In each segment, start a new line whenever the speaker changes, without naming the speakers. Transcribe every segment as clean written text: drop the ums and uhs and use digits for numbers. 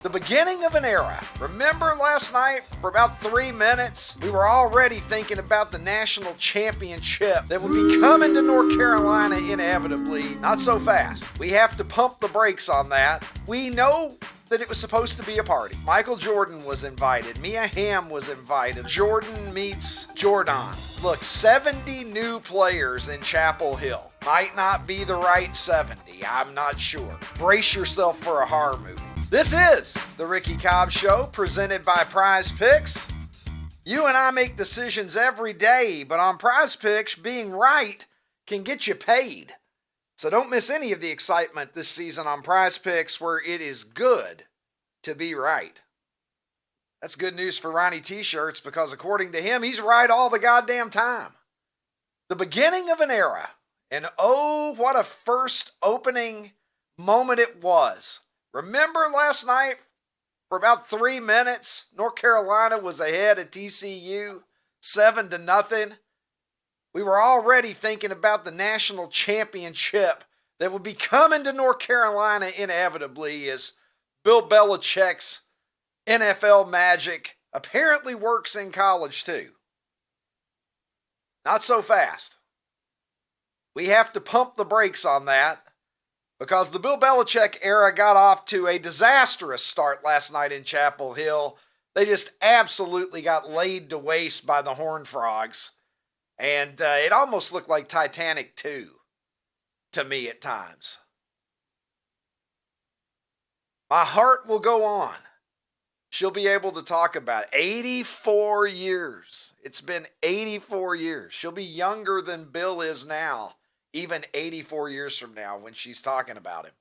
The beginning of an era. Remember last night, for about 3 minutes, we were already thinking about the national championship that would be coming to North Carolina inevitably. Not so fast. We have to pump the brakes on that. We know that it was supposed to be a party. Michael Jordan was invited. Mia Hamm was invited. Jordan meets Jordan. Look, 70 new players in Chapel Hill. Might not be the right 70. I'm not sure. Brace yourself for a horror movie. This is the Ricky Cobb Show, presented by Prize Picks. You and I make decisions every day, but on Prize Picks, being right can get you paid. So don't miss any of the excitement this season on Prize Picks, where it is good to be right. That's good news for Ronnie T-shirts, because according to him, he's right all the goddamn time. The beginning of an era, and oh, what a first opening moment it was. Remember last night, for about 3 minutes, North Carolina was ahead at TCU, 7-0. We were already thinking about the national championship that would be coming to North Carolina inevitably, as Bill Belichick's NFL magic apparently works in college too. Not so fast. We have to pump the brakes on that, because the Bill Belichick era got off to a disastrous start last night in Chapel Hill. They just absolutely got laid to waste by the Horned Frogs. And it almost looked like Titanic 2 to me at times. My heart will go on. She'll be able to talk about 84 years. It's been 84 years. She'll be younger than Bill is now, even 84 years from now when she's talking about him.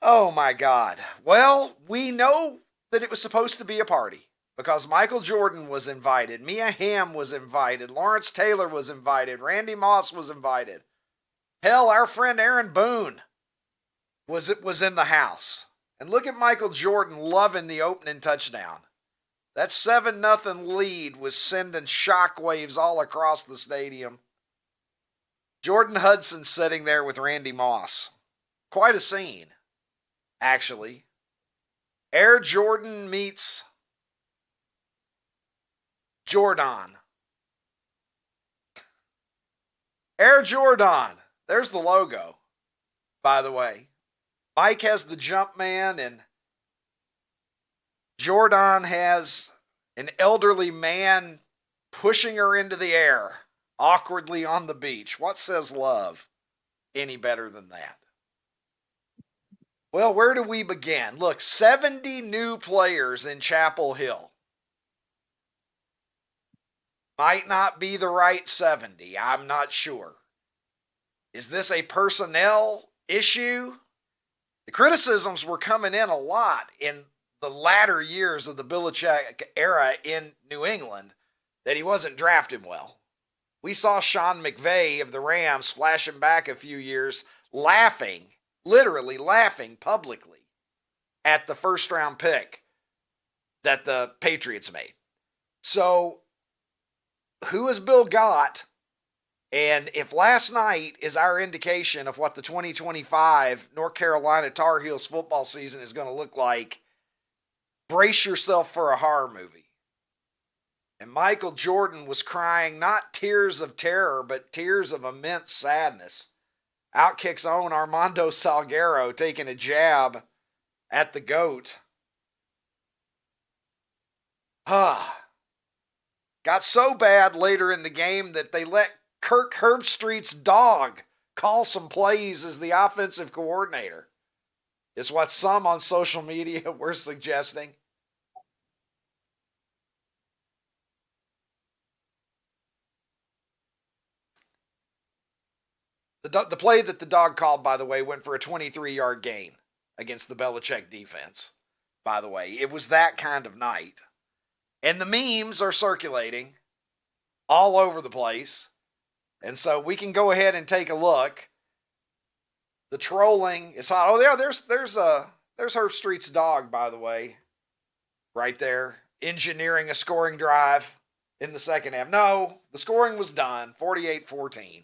Oh my God. Well, we know that it was supposed to be a party, because Michael Jordan was invited. Mia Hamm was invited. Lawrence Taylor was invited. Randy Moss was invited. Hell, our friend Aaron Boone was in the house. And look at Michael Jordan loving the opening touchdown. That 7-0 lead was sending shockwaves all across the stadium. Jordan Hudson sitting there with Randy Moss. Quite a scene, actually. Air Jordan meets Jordan. Air Jordan. There's the logo, by the way. Mike has the jump man, and Jordan has an elderly man pushing her into the air awkwardly on the beach. What says love any better than that? Well, where do we begin? Look, 70 new players in Chapel Hill. Might not be the right 70. I'm not sure. Is this a personnel issue? The criticisms were coming in a lot in the latter years of the Belichick era in New England that he wasn't drafting well. We saw Sean McVay of the Rams flashing back a few years, laughing, literally laughing publicly at the first round pick that the Patriots made. So, who has Bill got? And if last night is our indication of what the 2025 North Carolina Tar Heels football season is going to look like, brace yourself for a horror movie. And Michael Jordan was crying not tears of terror, but tears of immense sadness. Outkick's own Armando Salguero taking a jab at the GOAT. Got so bad later in the game that they let Kirk Herbstreit's dog call some plays as the offensive coordinator, is what some on social media were suggesting. The play that the dog called, by the way, went for a 23-yard gain against the Belichick defense. By the way, it was that kind of night. And the memes are circulating all over the place. And so we can go ahead and take a look. The trolling is hot. Oh, yeah, there's Herbstreit's dog, by the way, right there, engineering a scoring drive in the second half. No, the scoring was done, 48-14.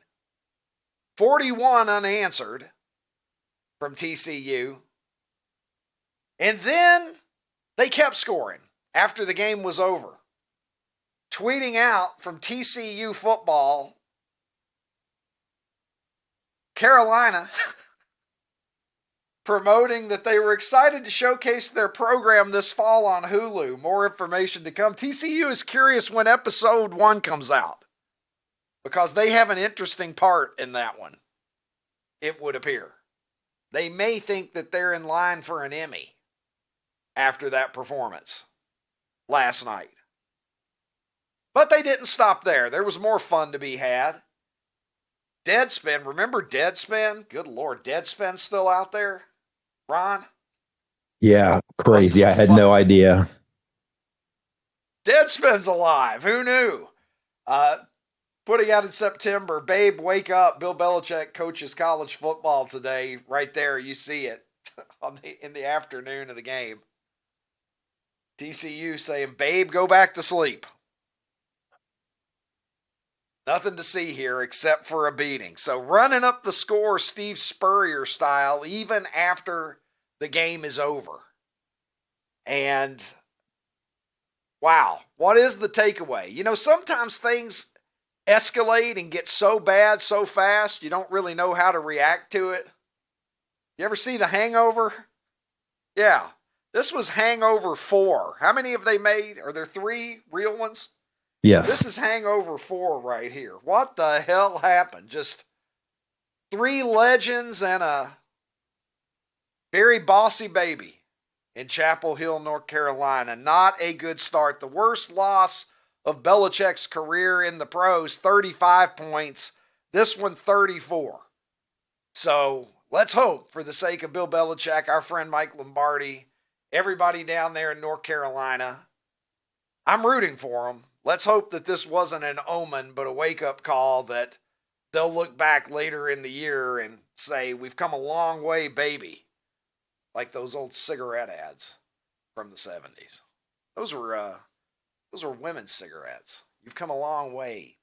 41 unanswered from TCU. And then they kept scoring after the game was over. Tweeting out from TCU football, Carolina promoting that they were excited to showcase their program this fall on Hulu. More information to come. TCU is curious when episode 1 comes out because they have an interesting part in that one, it would appear. They may think that they're in line for an Emmy after that performance last night. But they didn't stop there. There was more fun to be had. Deadspin, remember Deadspin? Good Lord, Deadspin's still out there? Ron?
Yeah, crazy. I had no idea.
Deadspin's alive. Who knew? Putting out in September, Babe, Wake Up. Bill Belichick coaches college football today. Right there, you see it in the afternoon of the game. TCU saying, Babe, go back to sleep. Nothing to see here except for a beating. So running up the score Steve Spurrier style even after the game is over. And wow, what is the takeaway? You know, sometimes things escalate and get so bad so fast you don't really know how to react to it. You ever see The Hangover? Yeah, this was Hangover 4. How many have they made? Are there 3 real ones?
Yes.
This is Hangover 4 right here. What the hell happened? Just 3 legends and a very bossy baby in Chapel Hill, North Carolina. Not a good start. The worst loss of Belichick's career in the pros, 35 points. This one, 34. So let's hope, for the sake of Bill Belichick, our friend Mike Lombardi, everybody down there in North Carolina, I'm rooting for them. Let's hope that this wasn't an omen, but a wake-up call that they'll look back later in the year and say, we've come a long way, baby. Like those old cigarette ads from the 70s. Those were women's cigarettes. You've come a long way,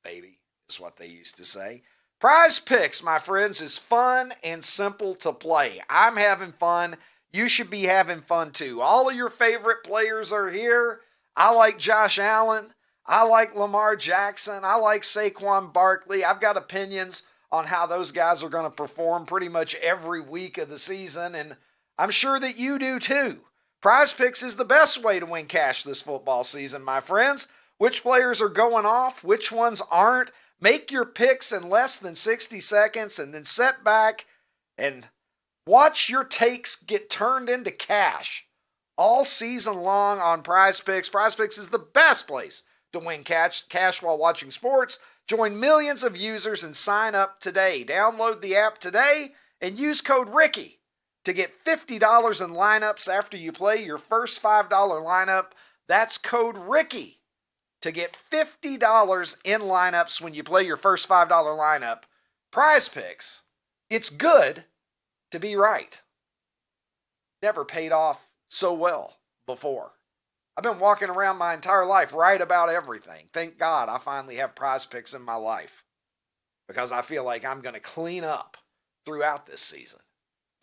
baby, is what they used to say. Prize Picks, my friends, is fun and simple to play. I'm having fun. You should be having fun too. All of your favorite players are here. I like Josh Allen. I like Lamar Jackson. I like Saquon Barkley. I've got opinions on how those guys are going to perform pretty much every week of the season, and I'm sure that you do too. Prize Picks is the best way to win cash this football season, my friends. Which players are going off? Which ones aren't? Make your picks in less than 60 seconds and then sit back and watch your takes get turned into cash all season long on Prize Picks. Prize Picks is the best place to win cash while watching sports. Join millions of users and sign up today. Download the app today and use code Ricky to get $50 in lineups after you play your first $5 lineup. That's code Ricky to get $50 in lineups when you play your first $5 lineup. Prize Picks. It's good to be right. Never paid off so well before. I've been walking around my entire life right about everything. Thank God I finally have Prize Picks in my life because I feel like I'm going to clean up throughout this season.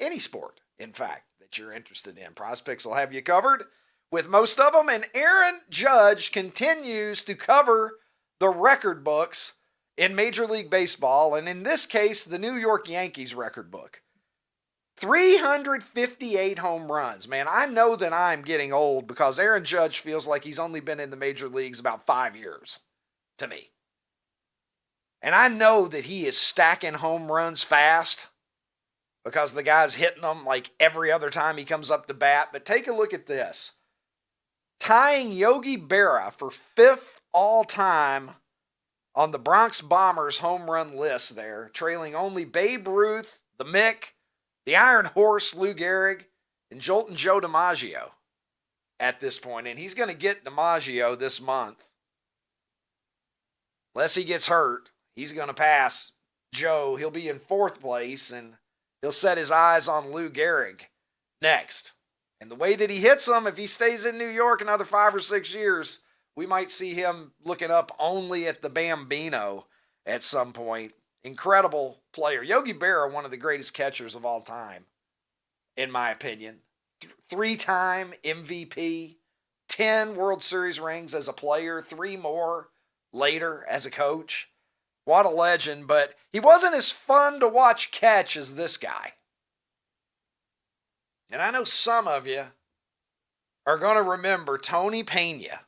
Any sport, in fact, that you're interested in. Prize Picks will have you covered with most of them. And Aaron Judge continues to cover the record books in Major League Baseball, and in this case, the New York Yankees record book. 358 home runs. Man, I know that I'm getting old because Aaron Judge feels like he's only been in the major leagues about 5 years to me. And I know that he is stacking home runs fast because the guy's hitting them like every other time he comes up to bat. But take a look at this. Tying Yogi Berra for 5th all-time on the Bronx Bombers home run list there, trailing only Babe Ruth, the Mick, the Iron Horse, Lou Gehrig, and Joltin' Joe DiMaggio at this point. And he's going to get DiMaggio this month. Unless he gets hurt, he's going to pass Joe. He'll be in 4th place, and he'll set his eyes on Lou Gehrig next. And the way that he hits them, if he stays in New York another 5 or 6 years, we might see him looking up only at the Bambino at some point. Incredible player. Yogi Berra, one of the greatest catchers of all time, in my opinion. 3-time MVP, 10 World Series rings as a player, 3 more later as a coach. What a legend, but he wasn't as fun to watch catch as this guy. And I know some of you are going to remember Tony Pena.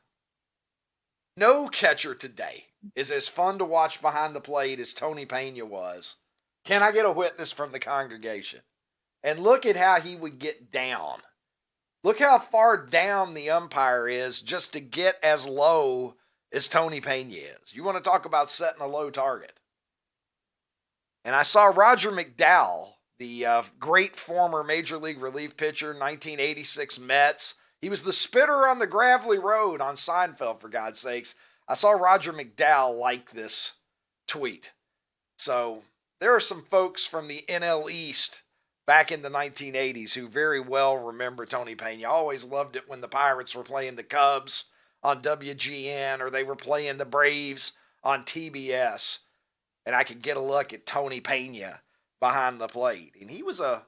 No catcher today is as fun to watch behind the plate as Tony Pena was. Can I get a witness from the congregation? And look at how he would get down. Look how far down the umpire is just to get as low as Tony Pena is. You want to talk about setting a low target. And I saw Roger McDowell, the great former Major League relief pitcher, 1986 Mets. He was the spitter on the gravelly road on Seinfeld, for God's sakes. I saw Roger McDowell like this tweet. So there are some folks from the NL East back in the 1980s who very well remember Tony Pena. I always loved it when the Pirates were playing the Cubs on WGN or they were playing the Braves on TBS. And I could get a look at Tony Pena behind the plate. And he was a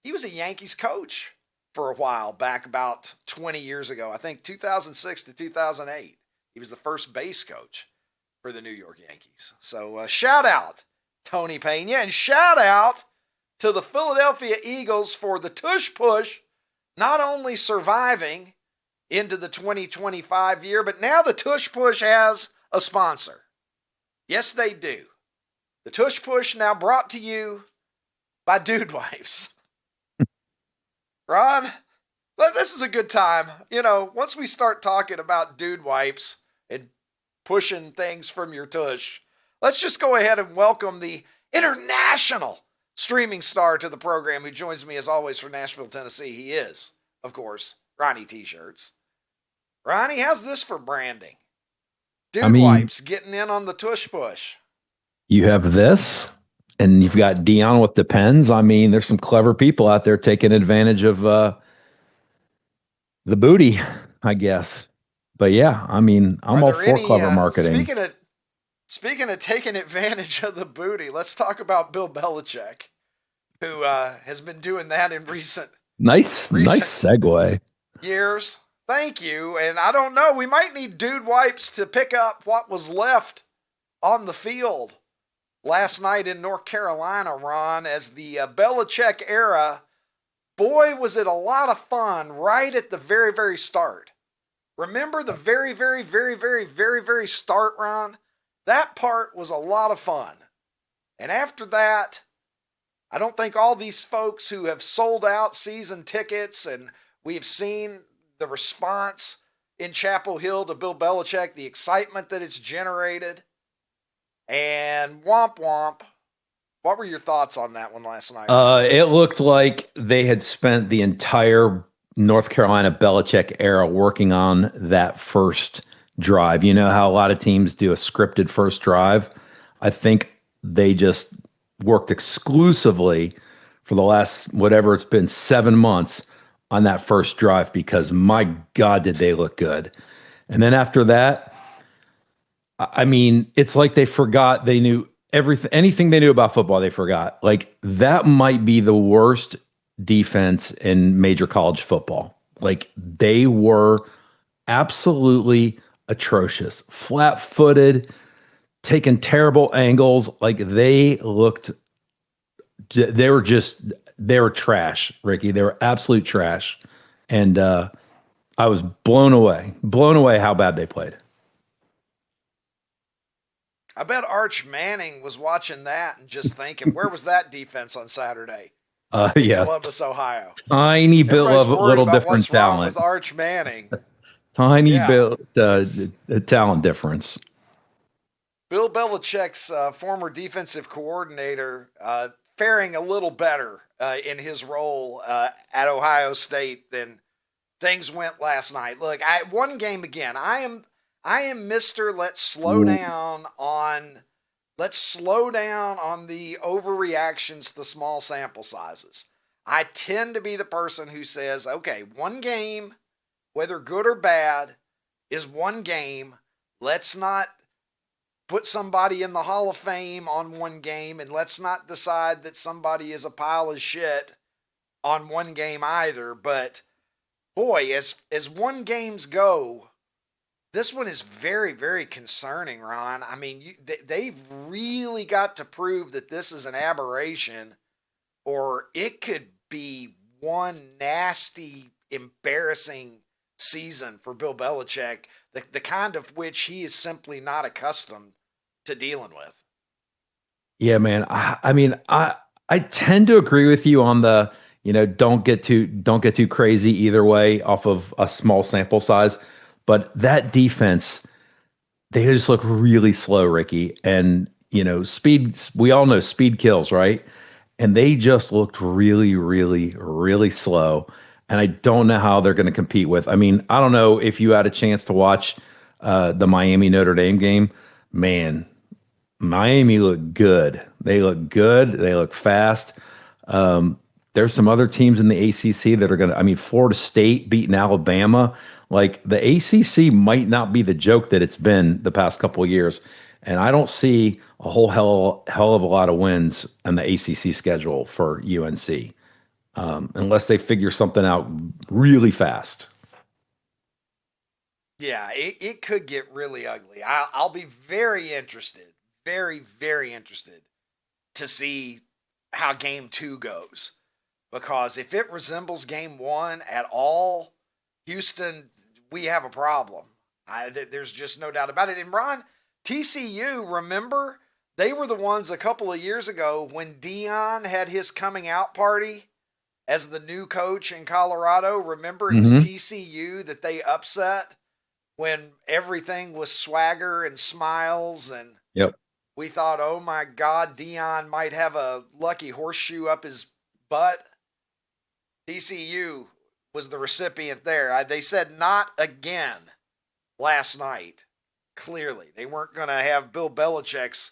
Yankees coach for a while back about 20 years ago. I think 2006 to 2008. He was the first base coach for the New York Yankees. So shout out Tony Pena and shout out to the Philadelphia Eagles for the Tush push, not only surviving into the 2025 year, but now the Tush push has a sponsor. Yes, they do. The Tush push now brought to you by Dude Wipes. Ron, this is a good time. You know, once we start talking about Dude Wipes and pushing things from your tush, let's just go ahead and welcome the international streaming star to the program who joins me as always from Nashville, Tennessee. He is, of course, Ronnie T-shirts. Ronnie, how's this for branding? Dude Wipes getting in on the tush push.
You have this, and you've got Deion with the pens. I mean, there's some clever people out there taking advantage of the booty, I guess. But yeah, I mean, I'm all for clever marketing.
Speaking of taking advantage of the booty, let's talk about Bill Belichick, who has been doing that in recent
nice segue
years. Thank you. And I don't know, we might need Dude Wipes to pick up what was left on the field last night in North Carolina, Ron, as the Belichick era. Boy, was it a lot of fun right at the very, very start. Remember the very, very, very, very, very, very start, Ron? That part was a lot of fun. And after that, I don't think all these folks who have sold out season tickets, and we've seen the response in Chapel Hill to Bill Belichick, the excitement that it's generated, and womp womp. What were your thoughts on that one last night?
It looked like they had spent the entire North Carolina Belichick era working on that first drive. You know how a lot of teams do a scripted first drive? I think they just worked exclusively for the last, whatever it's been, 7 months on that first drive, because my God, did they look good. And then after that, I mean, it's like they forgot they knew everything, anything they knew about football, they forgot. Like, that might be the worst defense in major college football. Like, they were absolutely atrocious, flat-footed, taking terrible angles. Like, they were trash, Ricky. They were absolute trash. And I was blown away how bad they played.
I bet Arch Manning was watching that and just thinking, where was that defense on Saturday?
Yeah,
Columbus, Ohio.
Tiny bit of a little different talent.
With Arch Manning.
Tiny bit talent difference.
Bill Belichick's former defensive coordinator faring a little better in his role at Ohio State than things went last night. Look, one game again. I am Mr. Let's slow down on the overreactions to small sample sizes. I tend to be the person who says, okay, one game, whether good or bad, is one game. Let's not put somebody in the Hall of Fame on one game, and let's not decide that somebody is a pile of shit on one game either. But boy, as one games go, this one is very, very concerning, Ron. I mean, they've really got to prove that this is an aberration, or it could be one nasty, embarrassing season for Bill Belichick, the kind of which he is simply not accustomed to dealing with.
Yeah, man. I mean, I tend to agree with you on the, don't get too crazy either way off of a small sample size. But that defense, they just look really slow, Ricky. And, speed, we all know speed kills, right? And they just looked really, really, really slow. And I don't know how they're going to compete with. I mean, I don't know if you had a chance to watch the Miami Notre Dame game. Man, Miami looked good. They look good. They look fast. There's some other teams in the ACC that are going to, Florida State beating Alabama. Like, the ACC might not be the joke that it's been the past couple of years. And I don't see a whole hell of a lot of wins on the ACC schedule for UNC unless they figure something out really fast.
Yeah, it could get really ugly. I'll be very interested, very, very interested to see how game 2 goes. Because if it resembles game 1 at all, Houston, we have a problem. There's just no doubt about it. And Ron, TCU, remember, they were the ones a couple of years ago when Deion had his coming out party as the new coach in Colorado. Remember, it was TCU that they upset when everything was swagger and smiles. And we thought, oh my God, Deion might have a lucky horseshoe up his butt. TCU was the recipient there. They said not again last night. Clearly, they weren't going to have Bill Belichick's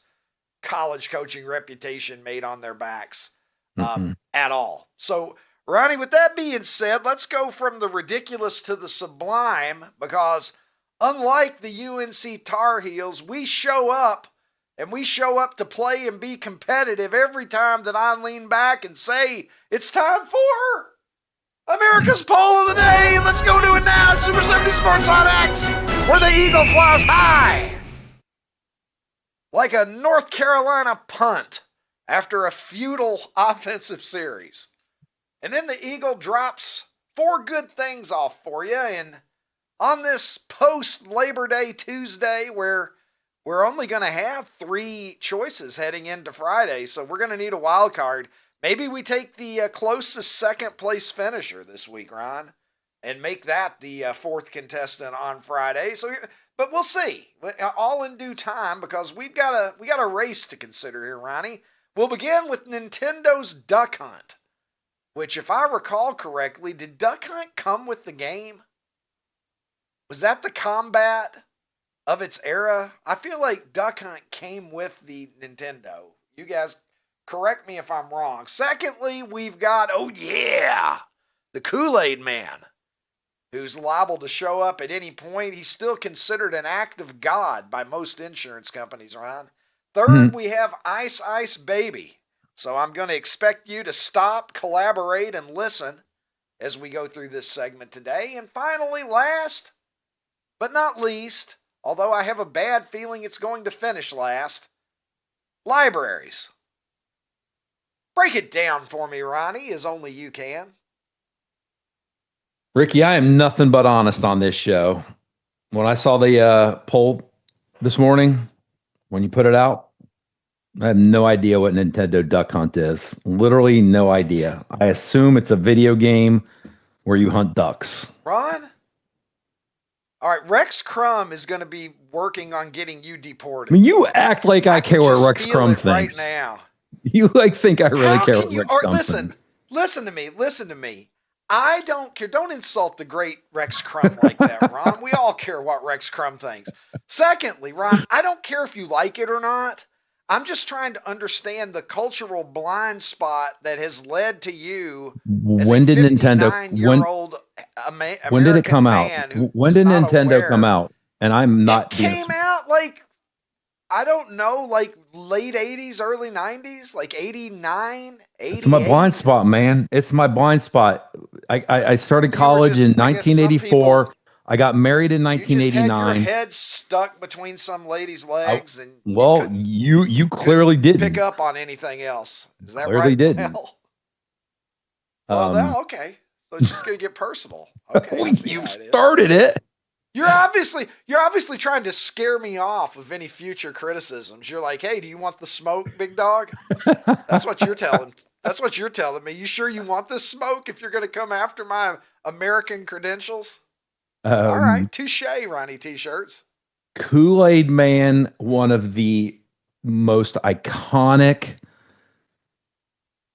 college coaching reputation made on their backs at all. So, Ronnie, with that being said, let's go from the ridiculous to the sublime, because unlike the UNC Tar Heels, we show up, and we show up to play and be competitive every time that I lean back and say, it's time for America's Poll of the Day. Let's go to it now at Super 70 Sports on X, where the eagle flies high like a North Carolina punt after a futile offensive series. And then the eagle drops 4 good things off for you. And on this post-Labor Day Tuesday, where we're only going to have 3 choices heading into Friday, so we're going to need a wild card. Maybe we take the closest second place finisher this week, Ron, and make that the 4th contestant on Friday. So, but we'll see, all in due time, because we got a race to consider here, Ronnie. We'll begin with Nintendo's Duck Hunt, which, if I recall correctly, did Duck Hunt come with the game? Was that the combat of its era? I feel like Duck Hunt came with the Nintendo. You guys correct me if I'm wrong. Secondly, we've got, the Kool-Aid Man, who's liable to show up at any point. He's still considered an act of God by most insurance companies, Ron. Third, we have Ice Ice Baby. So I'm going to expect you to stop, collaborate, and listen as we go through this segment today. And finally, last but not least, although I have a bad feeling it's going to finish last, libraries. Break it down for me, Ronnie, as only you can.
Ricky, I am nothing but honest on this show. When I saw the poll this morning, when you put it out, I have no idea what Nintendo Duck Hunt is. Literally no idea. I assume it's a video game where you hunt ducks.
Ron? All right, Rex Crumb is going to be working on getting you deported.
I mean, you act like I care what Rex Crumb thinks.
Right now.
You think I really care what Rex Crumb thinks.
Listen to me. I don't care. Don't insult the great Rex Crumb like that, Ron. We all care what Rex Crumb thinks. Secondly, Ron, I don't care if you like it or not. I'm just trying to understand the cultural blind spot that has led to you as
when
a
did Nintendo
59-year-old
when did it come out? When did Nintendo come out? And I'm not.
It came out like, I don't know, like late 80s, early 90s, like 89,
It's my blind
88.
spot, man. It's my blind spot. I started college in
I guess some
1984.
people,
I got married in
you just had your
1989.
head stuck between some lady's legs, and you
Well,
couldn't
you
couldn't
clearly didn't.
pick up on anything else. Is that
Clearly
right?
didn't.
Well, no, okay. So it's just gonna get personal. Okay, I see
You
how it is.
started it.
You're obviously trying to scare me off of any future criticisms. You're like, hey, do you want the smoke, big dog? That's what you're telling. That's what you're telling me. You sure you want this smoke if you're going to come after my American credentials? All right, touche, Ronnie T-shirts.
Kool-Aid Man, one of the most iconic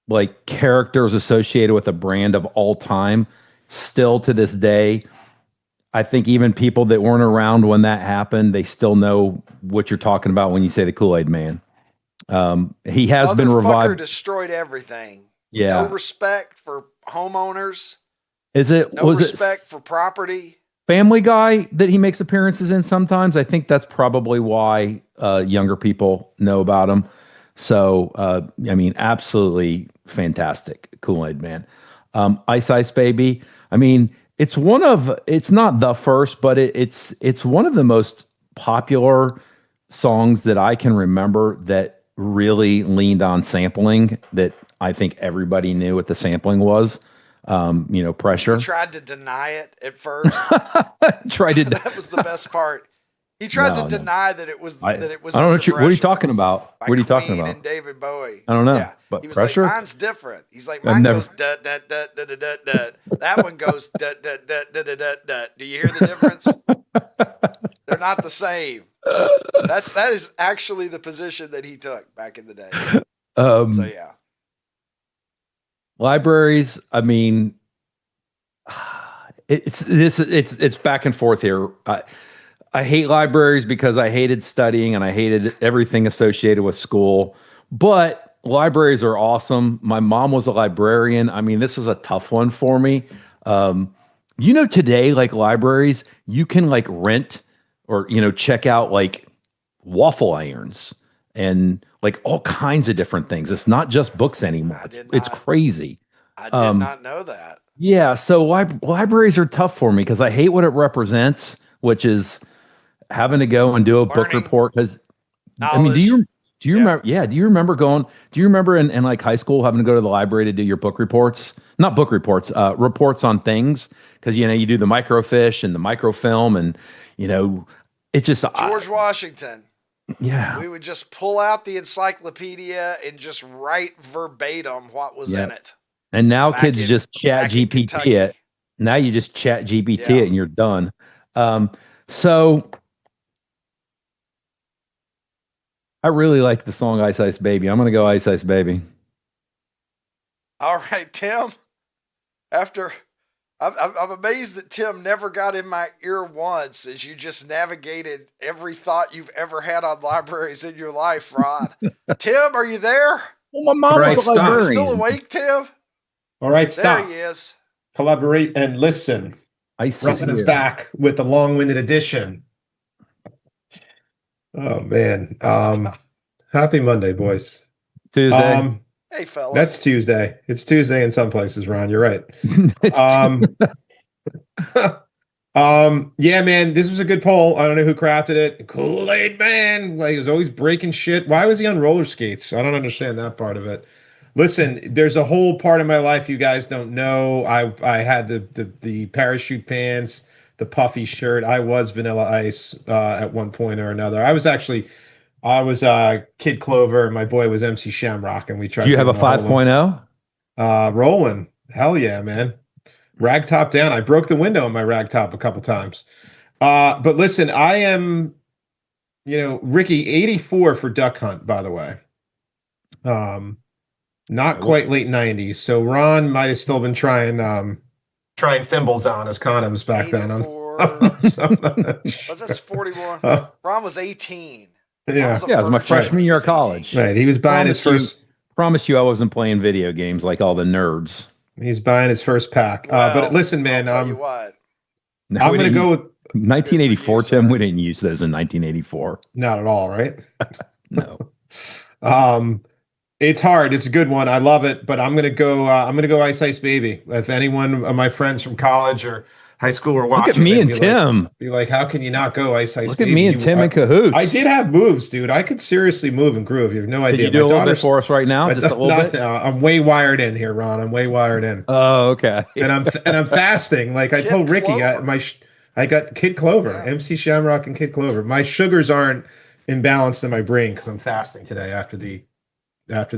like characters associated with a brand of all time, still to this day. I think even people that weren't around when that happened, they still know what you're talking about when you say the Kool-Aid Man. He has been revived.
Destroyed everything.
Yeah.
No respect for homeowners.
No
respect for property.
Family Guy that he makes appearances in sometimes? I think that's probably why younger people know about him. So, I mean, absolutely fantastic Kool-Aid Man. Ice Ice Baby. I mean, it's not the first, but it's one of the most popular songs that I can remember that really leaned on sampling, that I think everybody knew what the sampling was. Pressure.
He tried to deny it at first. That was the best part. He tried to deny that it was
I don't know what are you talking about? What are you talking about?
And David Bowie.
I don't know.
Yeah.
But
he was
Pressure?
like, mine's different. He's like, mine goes da da da da da da da. That one goes da da da da da da da. Do you hear the difference? They're not the same. That is actually the position that he took back in the day. So yeah.
Libraries, I mean, it's back and forth here. I hate libraries because I hated studying and I hated everything associated with school. But libraries are awesome. My mom was a librarian. I mean, this is a tough one for me. Today, like libraries, you can like rent or, check out like waffle irons and like all kinds of different things. It's not just books anymore. It's crazy.
I did not know that.
Yeah. So libraries are tough for me because I hate what it represents, which is having to go and do a book report. Because I mean, do you remember? Yeah. Do you remember in like high school having to go to the library to do your book reports? Not book reports, reports on things. Because, you do the microfiche and the microfilm and, it just
George Washington.
Yeah.
We would just pull out the encyclopedia and just write verbatim what was in it.
And now kids just chat GPT it. Now you just chat GPT it and you're done. So I really like the song Ice Ice Baby. I'm going to go Ice Ice Baby.
All right, Tim. I'm amazed that Tim never got in my ear once as you just navigated every thought you've ever had on libraries in your life, Rod. Tim, are you there?
Well, my mom was a librarian.
Still awake, Tim?
All right, stop.
There he is.
Collaborate and listen. Russell is back with the long-winded edition. Oh, man. Happy Monday, boys.
Tuesday.
Hey, fellas.
That's Tuesday. It's Tuesday in some places, Ron. You're right. Yeah, man, this was a good poll. I don't know who crafted it. Kool-Aid Man. Like, he was always breaking shit. Why was he on roller skates? I don't understand that part of it. Listen, there's a whole part of my life you guys don't know. I had the parachute pants, the puffy shirt. I was Vanilla Ice at one point or another. I was Kid Clover, and my boy was MC Shamrock, and we tried.
Do you have a 5.0?
Rolling. Hell yeah, man. Rag top down. I broke the window in my rag top a couple times. But listen, I am, Ricky, 84 for Duck Hunt, by the way. Not quite late 90s. So Ron might have still been trying thimbles on as condoms back then.
That's 41. Ron was 18.
Yeah.
It was my freshman year of college.
Right. He was buying his first.
Promise you I wasn't playing video games like all the nerds.
He's buying his first pack. But listen, man,
I'll tell you what.
I'm going to go with
1984, Tim. We didn't use those in 1984.
Not at all, right?
No.
It's hard. It's a good one. I love it, but I'm gonna go. I'm gonna go Ice Ice Baby. If anyone of my friends from college or high school were
Look at
watching,
me
they'd
and Tim.
be like, "How can you not go Ice Ice
Look at
Baby?"
me and Tim in cahoots.
I did have moves, dude. I could seriously move and groove. You have no
Did
idea.
you do a little bit for us right now? Just a little bit?
I'm way wired in here, Ron. I'm way wired in.
Oh, okay.
And I'm fasting. Like I told Ricky, I got Kid Clover, MC Shamrock, and Kid Clover. My sugars aren't imbalanced in my brain because I'm fasting today after the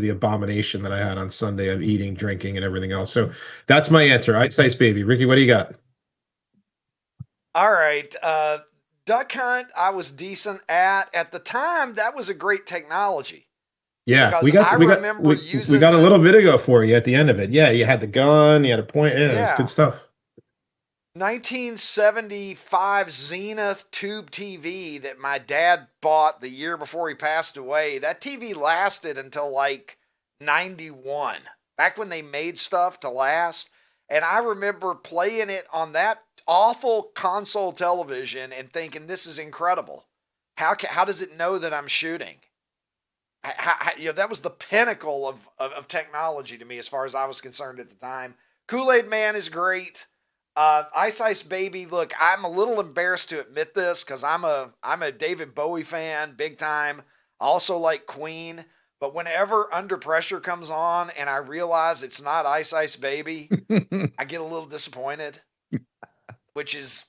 abomination that I had on Sunday of eating, drinking, and everything else. So that's my answer. Ice Ice Baby. Ricky, what do you got?
All right. Duck Hunt, I was decent at the time. That was a great technology.
Yeah, we
Because
got we got a little video for you at the end of it. Yeah, you had the gun, you had a point. Yeah, it was good stuff.
1975 Zenith tube TV that my dad bought the year before he passed away. That TV lasted until like 91, back when they made stuff to last. And I remember playing it on that awful console television and thinking, this is incredible. How does it know that I'm shooting? That was the pinnacle of technology to me as far as I was concerned at the time. Kool-Aid Man is great. Ice Ice Baby, look, I'm a little embarrassed to admit this because I'm a David Bowie fan, big time. I also like Queen, but whenever Under Pressure comes on and I realize it's not Ice Ice Baby, I get a little disappointed, which is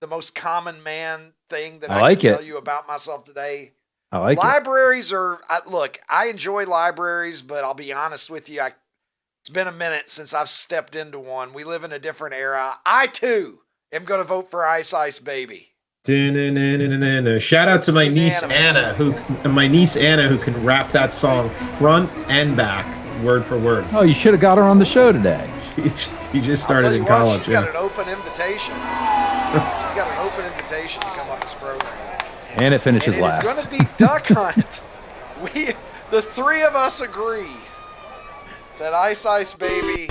the most common man thing that I can tell you about myself today.
I like
libraries look, I enjoy libraries, but I'll be honest with you, it's been a minute since I've stepped into one. We live in a different era. I, too, am going to vote for Ice Ice Baby.
Shout out to my niece Anna, who can rap that song front and back, word for word.
Oh, you should have got her on the show today.
She just started in college.
She's got an open invitation. She's got an open invitation to come on this program.
And it finishes last.
It's going to be Duck Hunt. The three of us agree that Ice Ice Baby,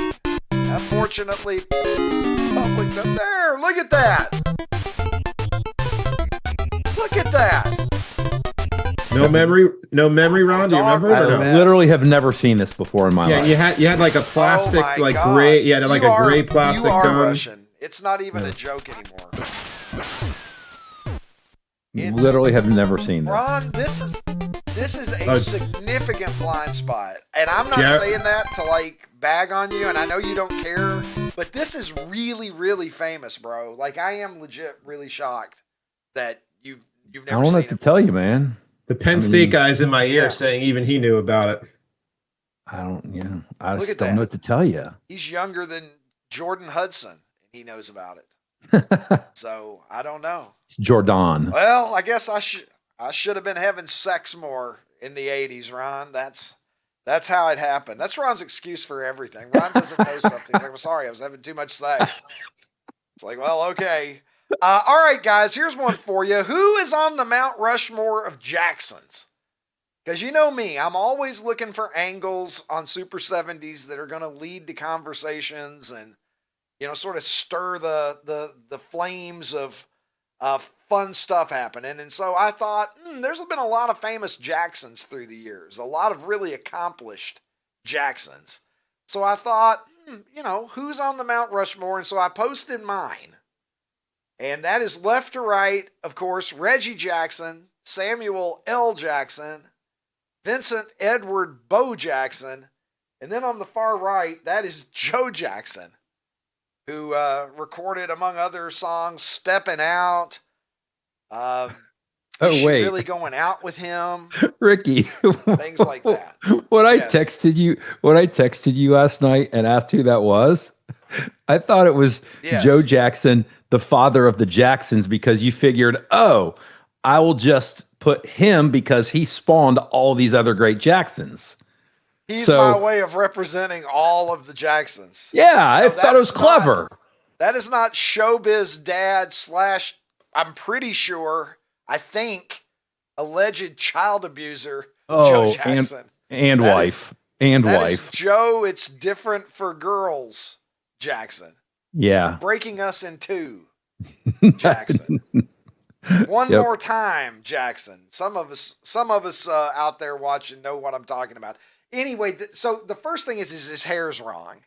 unfortunately, public up there. Look at that. Look at that.
No memory, Ron. Do you remember?
I literally have never seen this before in my life.
Yeah, you had like a plastic, gray. You had like a gray plastic gun.
Russian. It's not even a joke anymore.
Literally have never seen this.
Ron, this is a significant blind spot. And I'm not saying that to like bag on you, and I know you don't care, but this is really, really famous, bro. Like I am legit really shocked that you've never seen it.
I don't know what to tell you, man.
The Penn State guy's in my ear saying even he knew about it.
I just don't know what to tell you.
He's younger than Jordan Hudson, and he knows about it. So I don't know.
It's Jordan.
Well, I guess I should have been having sex more in the 80s, Ron. That's how it happened. That's Ron's excuse for everything. Ron doesn't know something. He's like, well, sorry, I was having too much sex. It's like, well, okay. All right, guys, here's one for you. Who is on the Mount Rushmore of Jacksons? Because you know me, I'm always looking for angles on Super 70s that are going to lead to conversations and, sort of stir the flames of fun stuff happening. And so I thought, there's been a lot of famous Jacksons through the years, a lot of really accomplished Jacksons. So I thought, who's on the Mount Rushmore? And so I posted mine. And that is left to right, of course, Reggie Jackson, Samuel L. Jackson, Vincent Edward Bo Jackson, and then on the far right, that is Joe Jackson, who recorded, among other songs, Steppin' Out. Is she really going out with him?
Ricky.
Things like that.
When I texted you last night and asked who that was, I thought it was Joe Jackson, the father of the Jacksons, because you figured, I will just put him because he spawned all these other great Jacksons.
He's my way of representing all of the Jacksons.
Yeah, I thought it was clever.
That is not showbiz dad / I'm pretty sure, I think, alleged child abuser Joe Jackson.
And wife.
Is Joe, it's different for girls, Jackson.
Yeah.
Breaking us in two, Jackson. One more time, Jackson. Some of us out there watching know what I'm talking about. Anyway, so the first thing is his hair's wrong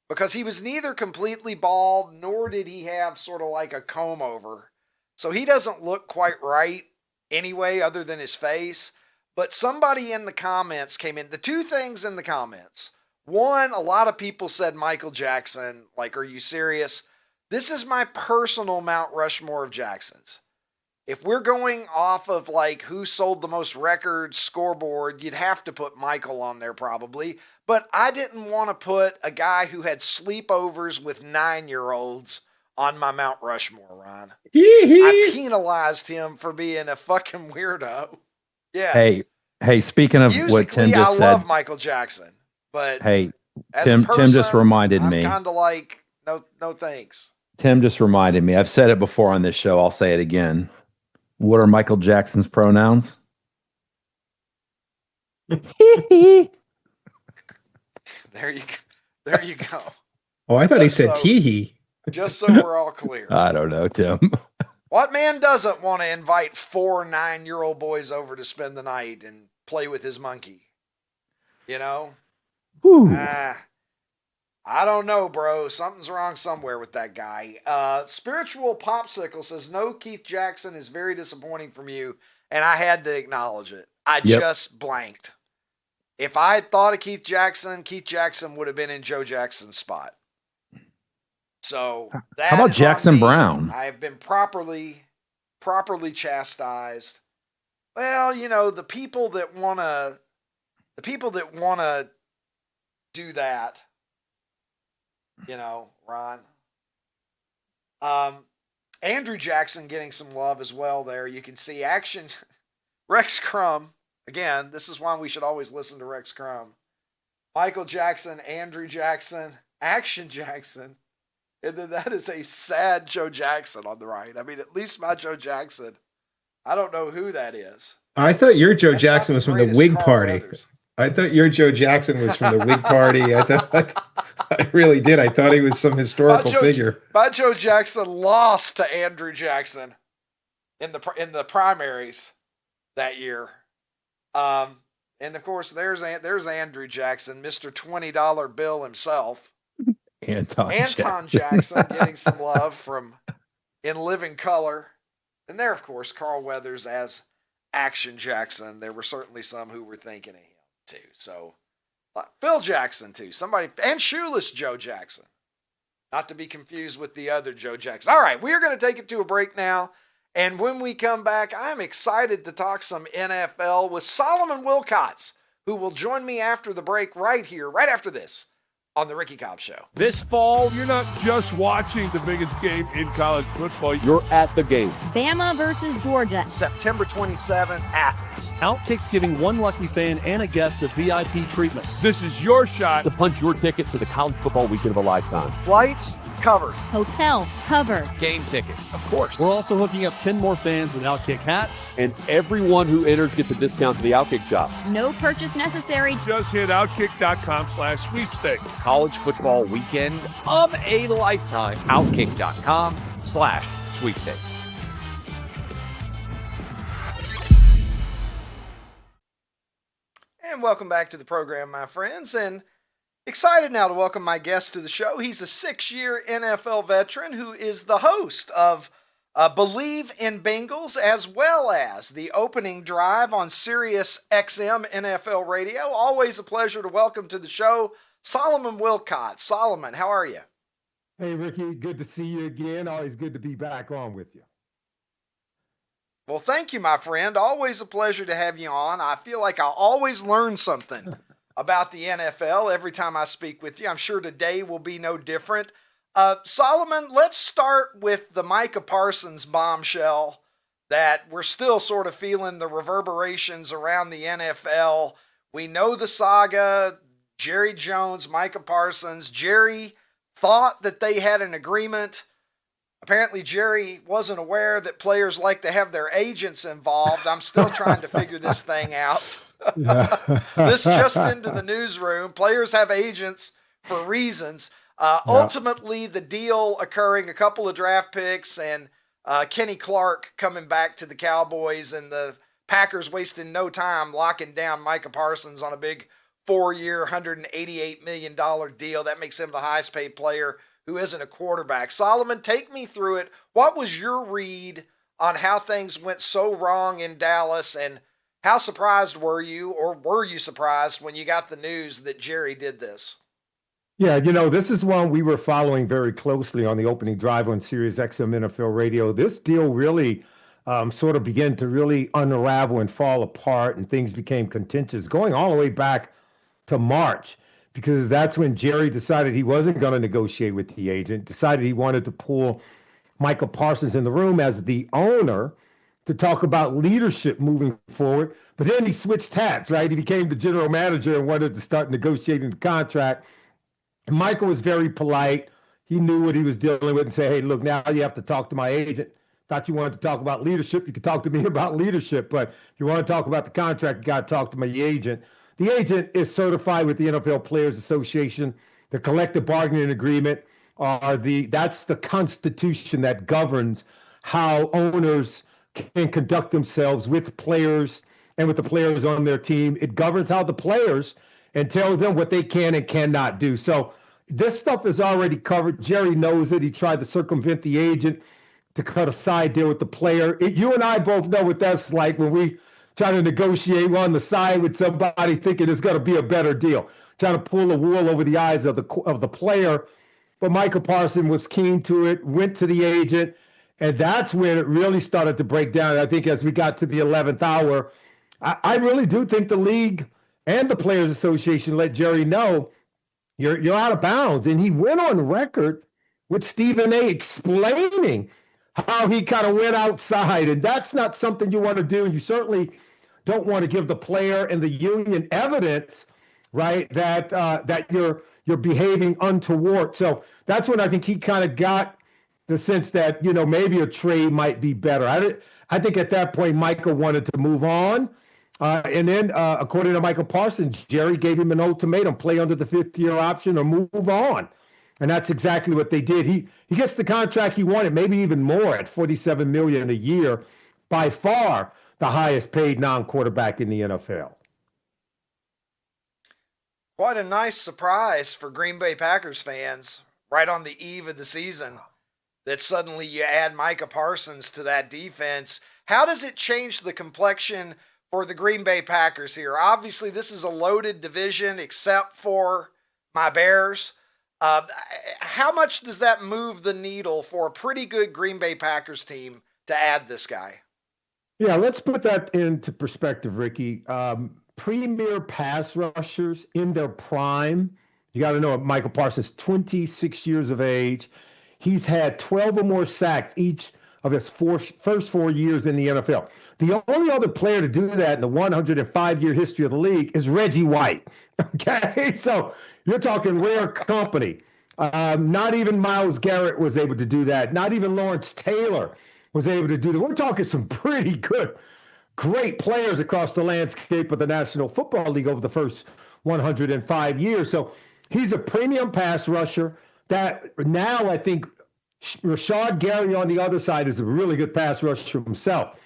because he was neither completely bald nor did he have sort of like a comb over. So he doesn't look quite right anyway, other than his face. But somebody in the comments came in. The two things in the comments. One, a lot of people said Michael Jackson. Like, are you serious? This is my personal Mount Rushmore of Jacksons. If we're going off of like who sold the most records scoreboard, you'd have to put Michael on there probably. But I didn't want to put a guy who had sleepovers with 9-year-olds on my Mount Rushmore, Ron. I penalized him for being a fucking weirdo. Yes.
Hey, speaking of
musically,
what Tim just said.
I love Michael Jackson, but
hey,
as
Tim
a person,
just reminded me.
I'm kind of like, no thanks.
Tim just reminded me. I've said it before on this show. I'll say it again. What are Michael Jackson's pronouns?
There you go.
Oh, I thought he said teehee.
Just so we're all clear.
I don't know, Tim.
What man doesn't want to invite 4 9-year-old boys over to spend the night and play with his monkey? You know? I don't know, bro. Something's wrong somewhere with that guy. Spiritual Popsicle says, no, Keith Jackson is very disappointing from you. And I had to acknowledge it. I just blanked. If I had thought of Keith Jackson would have been in Joe Jackson's spot. So that
how about Jackson Brown?
I have been properly chastised. Well, you know, the people that wanna do that, you know, Ron. Andrew Jackson getting some love as well there. You can see action. Rex Crum. Again, this is why we should always listen to Rex Crum. Michael Jackson, Andrew Jackson, Action Jackson. And then that is a sad Joe Jackson on the right. I mean, at least my Joe Jackson, I don't know who that is.
I thought your Joe Jackson was from the Whig Party.
Weathers.
I thought your Joe Jackson was from the Whig Party. I really did. I thought he was some historical figure.
My Joe Jackson lost to Andrew Jackson in the primaries that year. And of course, there's Andrew Jackson, Mr. $20 bill himself.
Anton
Jackson getting some love from In Living Color. And there, of course, Carl Weathers as Action Jackson. There were certainly some who were thinking of him too. So Phil Jackson too. And Shoeless Joe Jackson. Not to be confused with the other Joe Jackson. All right, we are going to take it to a break now. And when we come back, I'm excited to talk some NFL with Solomon Wilcots, who will join me after the break right after this on the Ricky Cobb Show.
This fall, you're not just watching the biggest game in college football. You're at the game.
Bama versus Georgia.
September 27th, Athens.
Outkick's giving one lucky fan and a guest the VIP treatment
This is your shot
to punch your ticket to the college football weekend of a lifetime.
Flights covered.
Hotel covered.
Game tickets, of course. We're also hooking up 10 more fans with Outkick hats, and everyone who enters gets a discount to the Outkick shop.
No purchase necessary.
Just hit outkick.com/sweepstakes.
College football weekend of a lifetime. Outkick.com/sweepstakes.
And welcome back to the program, my friends. And excited now to welcome my guest to the show. He's a 6-year NFL veteran who is the host of Believe in Bengals, as well as the opening drive on Sirius XM NFL Radio. Always a pleasure to welcome to the show Solomon Wilcots. Solomon, how are you?
Hey, Ricky, good to see you again. Always good to be back on with you.
Well, thank you, my friend. Always a pleasure to have you on. I feel like I always learn something about the NFL every time I speak with you. I'm sure today will be no different. Solomon, let's start with the Micah Parsons bombshell that we're still sort of feeling the reverberations around the NFL. We know the saga, Jerry Jones, Micah Parsons. Jerry thought that they had an agreement. Apparently, Jerry wasn't aware that players like to have their agents involved. I'm still trying to figure this thing out. This just into the newsroom. Players have agents for reasons. Ultimately, the deal occurring, a couple of draft picks, and Kenny Clark coming back to the Cowboys, and the Packers wasting no time locking down Micah Parsons on a big 4-year, $188 million deal. That makes him the highest paid player who isn't a quarterback. Solomon, take me through it. What was your read on how things went so wrong in Dallas, and how surprised were you, or were you surprised when you got the news that Jerry did this?
Yeah, this is one we were following very closely on the opening drive on Sirius XM NFL Radio. This deal really sort of began to really unravel and fall apart, and things became contentious going all the way back to March, because that's when Jerry decided he wasn't going to negotiate with the agent, decided he wanted to pull Michael Parsons in the room as the owner to talk about leadership moving forward. But then he switched hats, right? He became the general manager and wanted to start negotiating the contract. And Michael was very polite. He knew what he was dealing with and said, hey, look, now you have to talk to my agent. Thought you wanted to talk about leadership. You could talk to me about leadership, but if you want to talk about the contract, you got to talk to my agent. The agent is certified with the NFL Players Association. The collective bargaining agreement that's the constitution that governs how owners can conduct themselves with players and with the players on their team. It governs how the players and tells them what they can and cannot do. So this stuff is already covered. Jerry knows it. He tried to circumvent the agent to cut a side deal with the player. You and I both know what that's like when we try to negotiate on the side with somebody thinking it's going to be a better deal, trying to pull the wool over the eyes of the player. But Michael Parsons was keen to it, went to the agent, and that's when it really started to break down. I think as we got to the 11th hour, I really do think the league and the Players Association let Jerry know you're out of bounds. And he went on record with Stephen A. explaining how he kind of went outside. And that's not something you want to do. And you certainly don't want to give the player and the union evidence, right, that you're behaving untoward. So that's when I think he kind of got the sense that, maybe a trade might be better. I think at that point, Michael wanted to move on. And then, according to Michael Parsons, Jerry gave him an ultimatum: play under the fifth-year option or move on. And that's exactly what they did. He gets the contract he wanted, maybe even more, at $47 million a year, by far the highest paid non-quarterback in the NFL.
Quite a nice surprise for Green Bay Packers fans right on the eve of the season that suddenly you add Micah Parsons to that defense. How does it change the complexion for the Green Bay Packers here? Obviously, this is a loaded division except for my Bears. How much does that move the needle for a pretty good Green Bay Packers team to add this guy?
Yeah, let's put that into perspective, Ricky. Premier pass rushers in their prime. You got to know Michael Parsons, 26 years of age. He's had 12 or more sacks each of his first 4 years in the NFL. The only other player to do that in the 105-year history of the league is Reggie White. Okay, so you're talking rare company. Not even Myles Garrett was able to do that. Not even Lawrence Taylor was able to do that. We're talking some pretty good, great players across the landscape of the National Football League over the first 105 years. So he's a premium pass rusher that now I think Rashad Gary on the other side is a really good pass rusher himself.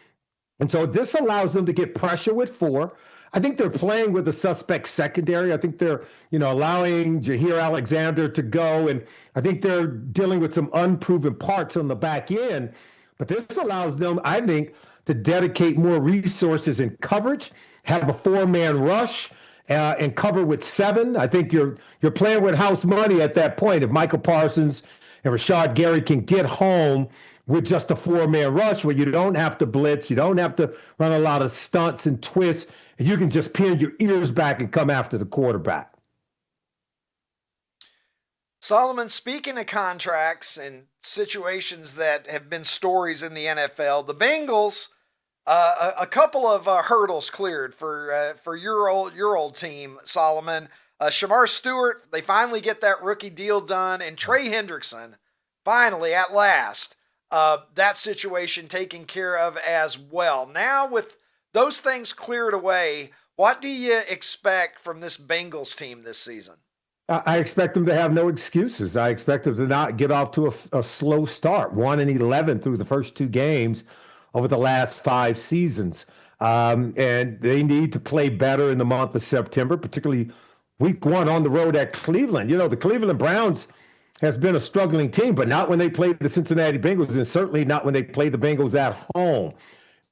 And so this allows them to get pressure with four. I think they're playing with a suspect secondary. I think they're, allowing Jair Alexander to go. And I think they're dealing with some unproven parts on the back end. But this allows them, I think, to dedicate more resources in coverage, have a four-man rush, and cover with seven. I think you're playing with house money at that point. If Michael Parsons and Rashad Gary can get home with just a four-man rush where you don't have to blitz, you don't have to run a lot of stunts and twists, and you can just pin your ears back and come after the quarterback.
Solomon, speaking of contracts and situations that have been stories in the NFL, the Bengals, a couple of hurdles cleared for your old team, Solomon. Shamar Stewart, they finally get that rookie deal done, and Trey Hendrickson, finally, at last, that situation taken care of as well. Now, with those things cleared away, what do you expect from this Bengals team this season?
I expect them to have no excuses. I expect them to not get off to a slow start, 1-11 through the first two games over the last 5 seasons. And they need to play better in the month of September, particularly week 1 on the road at Cleveland. You know, the Cleveland Browns has been a struggling team, but not when they played the Cincinnati Bengals, and certainly not when they played the Bengals at home.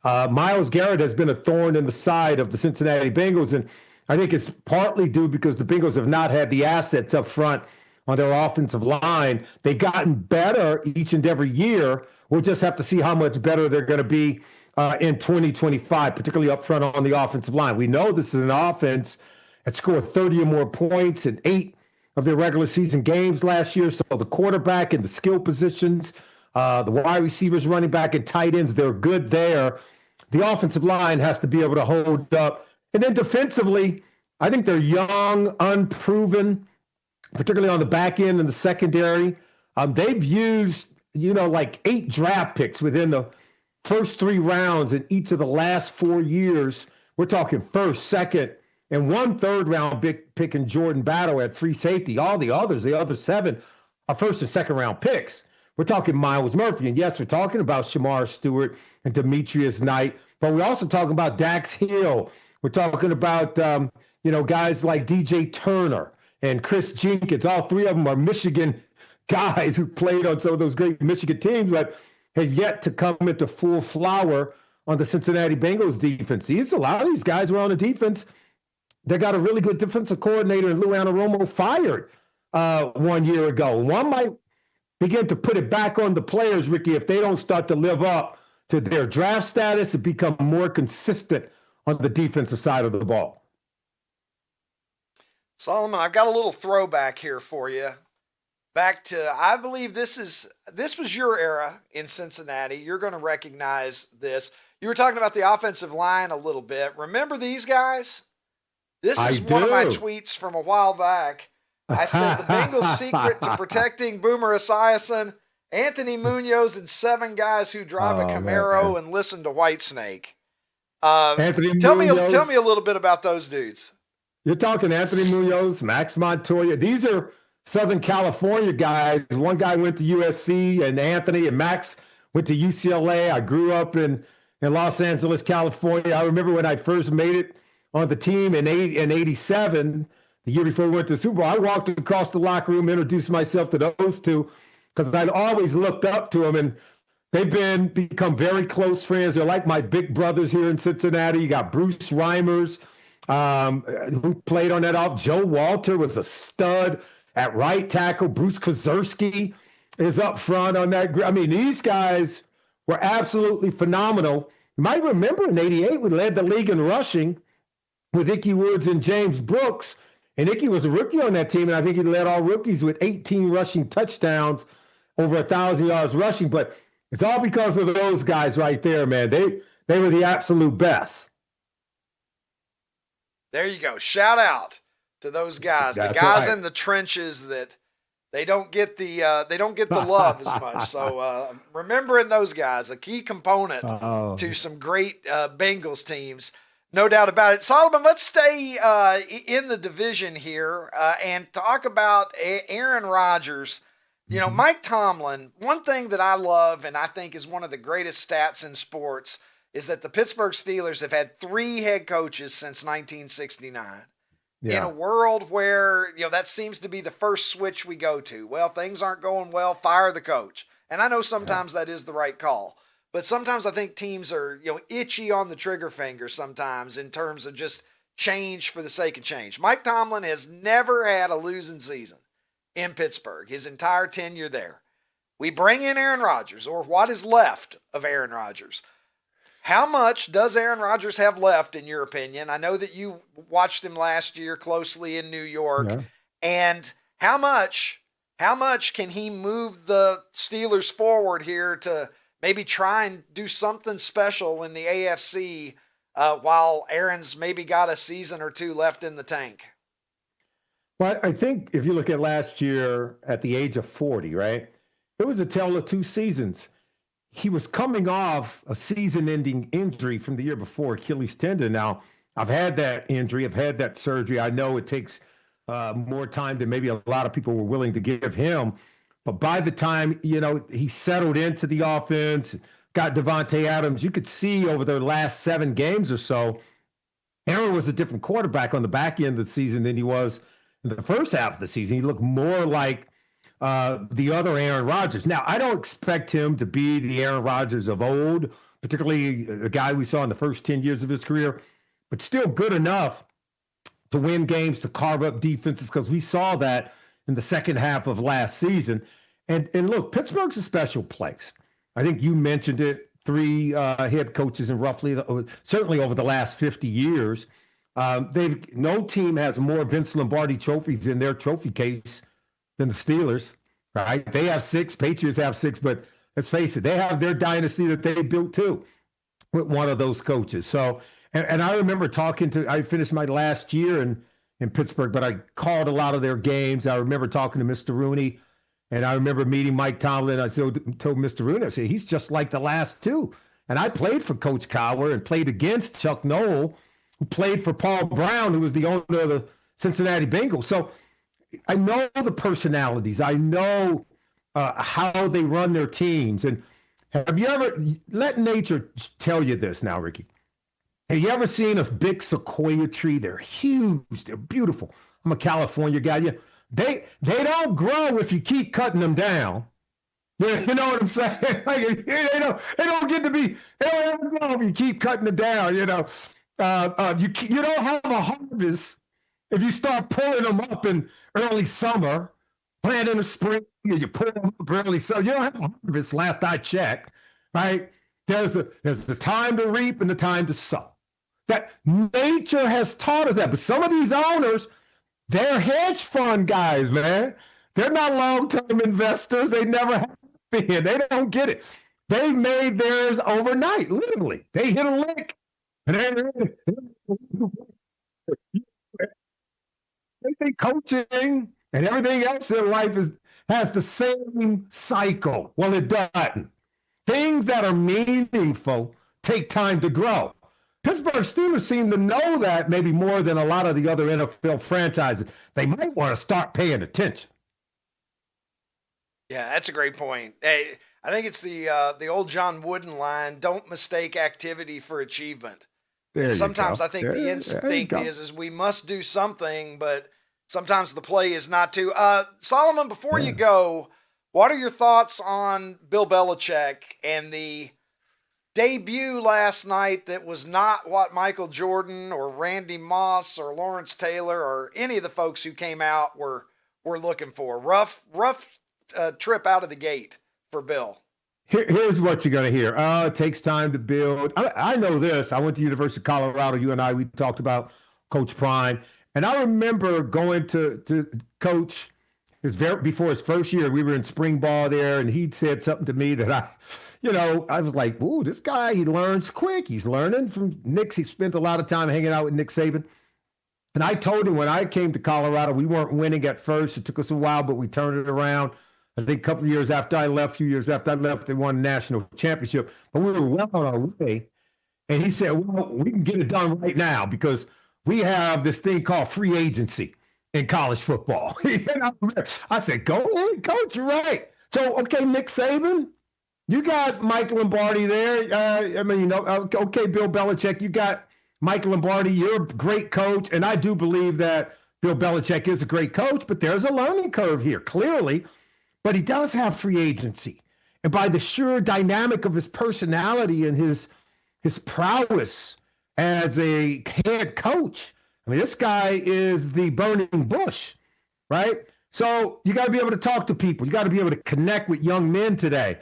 Myles Garrett has been a thorn in the side of the Cincinnati Bengals, and I think it's partly due because the Bengals have not had the assets up front on their offensive line. They've gotten better each and every year. We'll just have to see how much better they're going to be in 2025, particularly up front on the offensive line. We know this is an offense that scored 30 or more points in 8 of their regular season games last year. So the quarterback and the skill positions, the wide receivers, running back, and tight ends, they're good there. The offensive line has to be able to hold up. And then defensively, I think they're young, unproven, particularly on the back end and the secondary. They've used, like 8 draft picks within the first 3 rounds in each of the last 4 years. We're talking first, second, and 1 third-round pick in Jordan Battle at free safety. All the others, the other 7, are first and second-round picks. We're talking Miles Murphy, and yes, we're talking about Shamar Stewart and Demetrius Knight, but we're also talking about Dax Hill. We're talking about, guys like DJ Turner and Chris Jenkins. All 3 of them are Michigan guys who played on some of those great Michigan teams, but have yet to come into full flower on the Cincinnati Bengals defense. A lot of these guys were on the defense. They got a really good defensive coordinator in Lou Anarumo fired 1 year ago. One might begin to put it back on the players, Ricky, if they don't start to live up to their draft status and become more consistent on the defensive side of the ball.
Solomon, I've got a little throwback here for you. Back to, I believe this was your era in Cincinnati. You're going to recognize this. You were talking about the offensive line a little bit. Remember these guys? This is one of my tweets from a while back. I said the Bengals' secret to protecting Boomer Esiason, Anthony Munoz, and 7 guys who drive a Camaro and listen to Whitesnake. Tell me a little bit about those dudes.
You're talking Anthony Munoz, Max Montoya. These are Southern California guys. One guy went to USC, and Anthony and Max went to UCLA. I grew up in Los Angeles, California. I remember when I first made it on the team in 87, the year before we went to the Super Bowl. I walked across the locker room, introduced myself to those 2 because I'd always looked up to them, and they've become very close friends. They're like my big brothers here in Cincinnati. You got Bruce Reimers, who played on that off. Joe Walter was a stud at right tackle. Bruce Kozerski is up front on that. I mean, these guys were absolutely phenomenal. You might remember in 88, we led the league in rushing with Ickey Woods and James Brooks. And Ickey was a rookie on that team, and I think he led all rookies with 18 rushing touchdowns, over 1,000 yards rushing. But it's all because of those guys right there, man. They were the absolute best.
There you go. Shout out to those guys, the guys in the trenches that they don't get the love as much. So remembering those guys, a key component to some great Bengals teams. No doubt about it. Solomon, let's stay in the division here and talk about Aaron Rodgers. Mike Tomlin, one thing that I love and I think is one of the greatest stats in sports is that the Pittsburgh Steelers have had 3 head coaches since 1969. Yeah. In a world where, that seems to be the first switch we go to. Well, things aren't going well, fire the coach. And I know sometimes that is the right call. But sometimes I think teams are, itchy on the trigger finger sometimes in terms of just change for the sake of change. Mike Tomlin has never had a losing season in Pittsburgh, his entire tenure there. We bring in Aaron Rodgers, or what is left of Aaron Rodgers. How much does Aaron Rodgers have left, in your opinion? I know that you watched him last year closely in New York. Yeah. And how much can he move the Steelers forward here to maybe try and do something special in the AFC while Aaron's maybe got a season or 2 left in the tank?
Well, I think if you look at last year at the age of 40, right, it was a tale of 2 seasons. He was coming off a season-ending injury from the year before, Achilles tendon. Now, I've had that injury. I've had that surgery. I know it takes more time than maybe a lot of people were willing to give him. But by the time, he settled into the offense, got Devontae Adams, you could see over their last 7 games or so, Aaron was a different quarterback on the back end of the season than he was in the first half of the season, he looked more like the other Aaron Rodgers. Now, I don't expect him to be the Aaron Rodgers of old, particularly the guy we saw in the first 10 years of his career, but still good enough to win games, to carve up defenses, because we saw that in the second half of last season. And look, Pittsburgh's a special place. I think you mentioned it, 3 head coaches in certainly over the last 50 years. No team has more Vince Lombardi trophies in their trophy case than the Steelers, right? They have 6, Patriots have 6, but let's face it, they have their dynasty that they built too with one of those coaches. So, and I remember I finished my last year in Pittsburgh, but I called a lot of their games. I remember talking to Mr. Rooney, and I remember meeting Mike Tomlin. I told Mr. Rooney, I said, he's just like the last 2. And I played for Coach Cowher and played against Chuck Noll, who played for Paul Brown, who was the owner of the Cincinnati Bengals. So I know the personalities. I know how they run their teams. And have you ever, let nature tell you this now, Ricky. Have you ever seen a big sequoia tree? They're huge. They're beautiful. I'm a California guy. Yeah, they don't grow if you keep cutting them down. You know what I'm saying? Like, they don't get to be, they don't ever grow if you keep cutting it down, you know. You don't have a harvest if you start pulling them up in early summer, plant in the spring, you pull them up early summer. You don't have a harvest last I checked, right? There's the time to reap and the time to sow. That nature has taught us that. But some of these owners, they're hedge fund guys, man. They're not long-term investors. They never have been. They don't get it. They made theirs overnight, literally. They hit a lick. And they think coaching and everything else in life has the same cycle. Well, it doesn't. Things that are meaningful take time to grow. Pittsburgh Steelers seem to know that maybe more than a lot of the other NFL franchises. They might want to start paying attention.
Yeah, that's a great point. Hey, I think it's the old John Wooden line, don't mistake activity for achievement. Sometimes I think the instinct is we must do something, but sometimes the play is not to. Solomon, before you go, what are your thoughts on Bill Belichick and the debut last night that was not what Michael Jordan or Randy Moss or Lawrence Taylor or any of the folks who came out were looking for? Rough trip out of the gate for Bill.
Here's what you're going to hear. It takes time to build. I know this. I went to University of Colorado. You and I, we talked about Coach Prime. And I remember going to Coach before his first year. We were in spring ball there, and he said something to me that I was like, ooh, this guy, he learns quick. He's learning from Nick. He spent a lot of time hanging out with Nick Saban. And I told him when I came to Colorado, we weren't winning at first. It took us a while, but we turned it around. I think a couple of years after I left, they won the national championship. But we were well on our way. And he said, well, we can get it done right now because we have this thing called free agency in college football. I said, go ahead, Coach, you're right. So, okay, Nick Saban, you got Mike Lombardi there. Okay, Bill Belichick, you got Mike Lombardi. You're a great coach. And I do believe that Bill Belichick is a great coach, but there's a learning curve here, clearly. But he does have free agency. And by the sheer dynamic of his personality and his prowess as a head coach, I mean, this guy is the burning bush, right? So you got to be able to talk to people. You got to be able to connect with young men today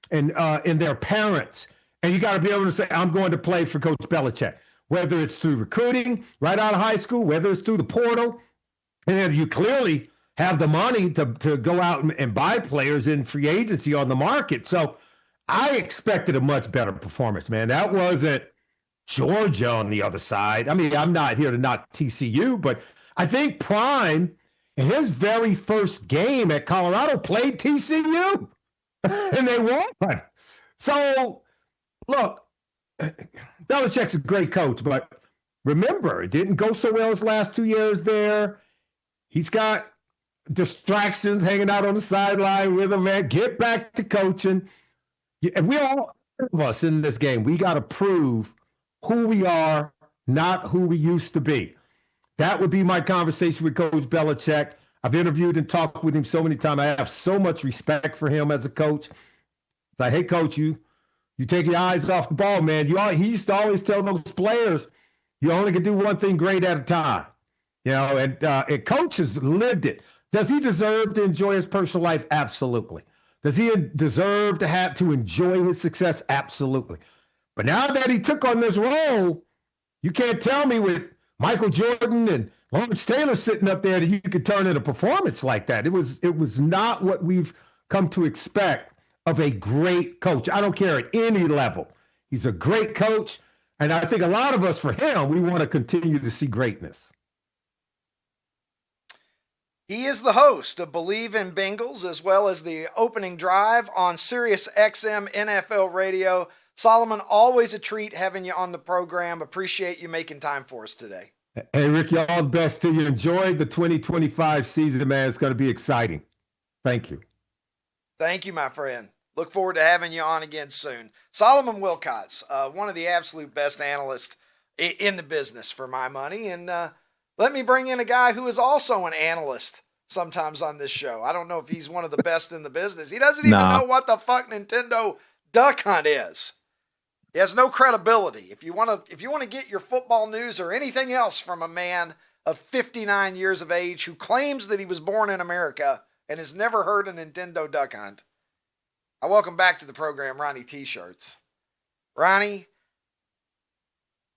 and their parents. And you got to be able to say, I'm going to play for Coach Belichick, whether it's through recruiting right out of high school, whether it's through the portal. And you clearly have the money to go out and buy players in free agency on the market. So I expected a much better performance, man. That wasn't Georgia on the other side. I mean, I'm not here to knock TCU, but I think Prime, in his very first game at Colorado, played TCU, and they won. So, look, Belichick's a great coach, but remember, it didn't go so well his last 2 years there. He's got distractions hanging out on the sideline with him, man. Get back to coaching. And all of us in this game, we got to prove who we are, not who we used to be. That would be my conversation with Coach Belichick. I've interviewed and talked with him so many times. I have so much respect for him as a coach. It's like, hey, coach, you take your eyes off the ball, man. He used to always tell those players, you only can do one thing great at a time. And coach has lived it. Does he deserve to enjoy his personal life? Absolutely. Does he deserve to enjoy his success? Absolutely. But now that he took on this role, you can't tell me with Michael Jordan and Lawrence Taylor sitting up there that you could turn in a performance like that. It was not what we've come to expect of a great coach. I don't care at any level. He's a great coach. And I think a lot of us, for him, we want to continue to see greatness.
He is the host of Believe in Bengals, as well as the opening drive on Sirius XM NFL Radio. Solomon, always a treat having you on the program. Appreciate you making time for us today.
Hey, Ricky, all the best to you. Enjoy the 2025 season, man. It's going to be exciting. Thank you.
Thank you, my friend. Look forward to having you on again soon. Solomon Wilcots, one of the absolute best analysts in the business for my money. And let me bring in a guy who is also an analyst sometimes on this show. I don't know if he's one of the best in the business. He doesn't even know what the fuck Nintendo Duck Hunt is. He has no credibility. If you want to get your football news or anything else from a man of 59 years of age who claims that he was born in America and has never heard of Nintendo Duck Hunt, I welcome back to the program Ronnie T-Shirts. Ronnie,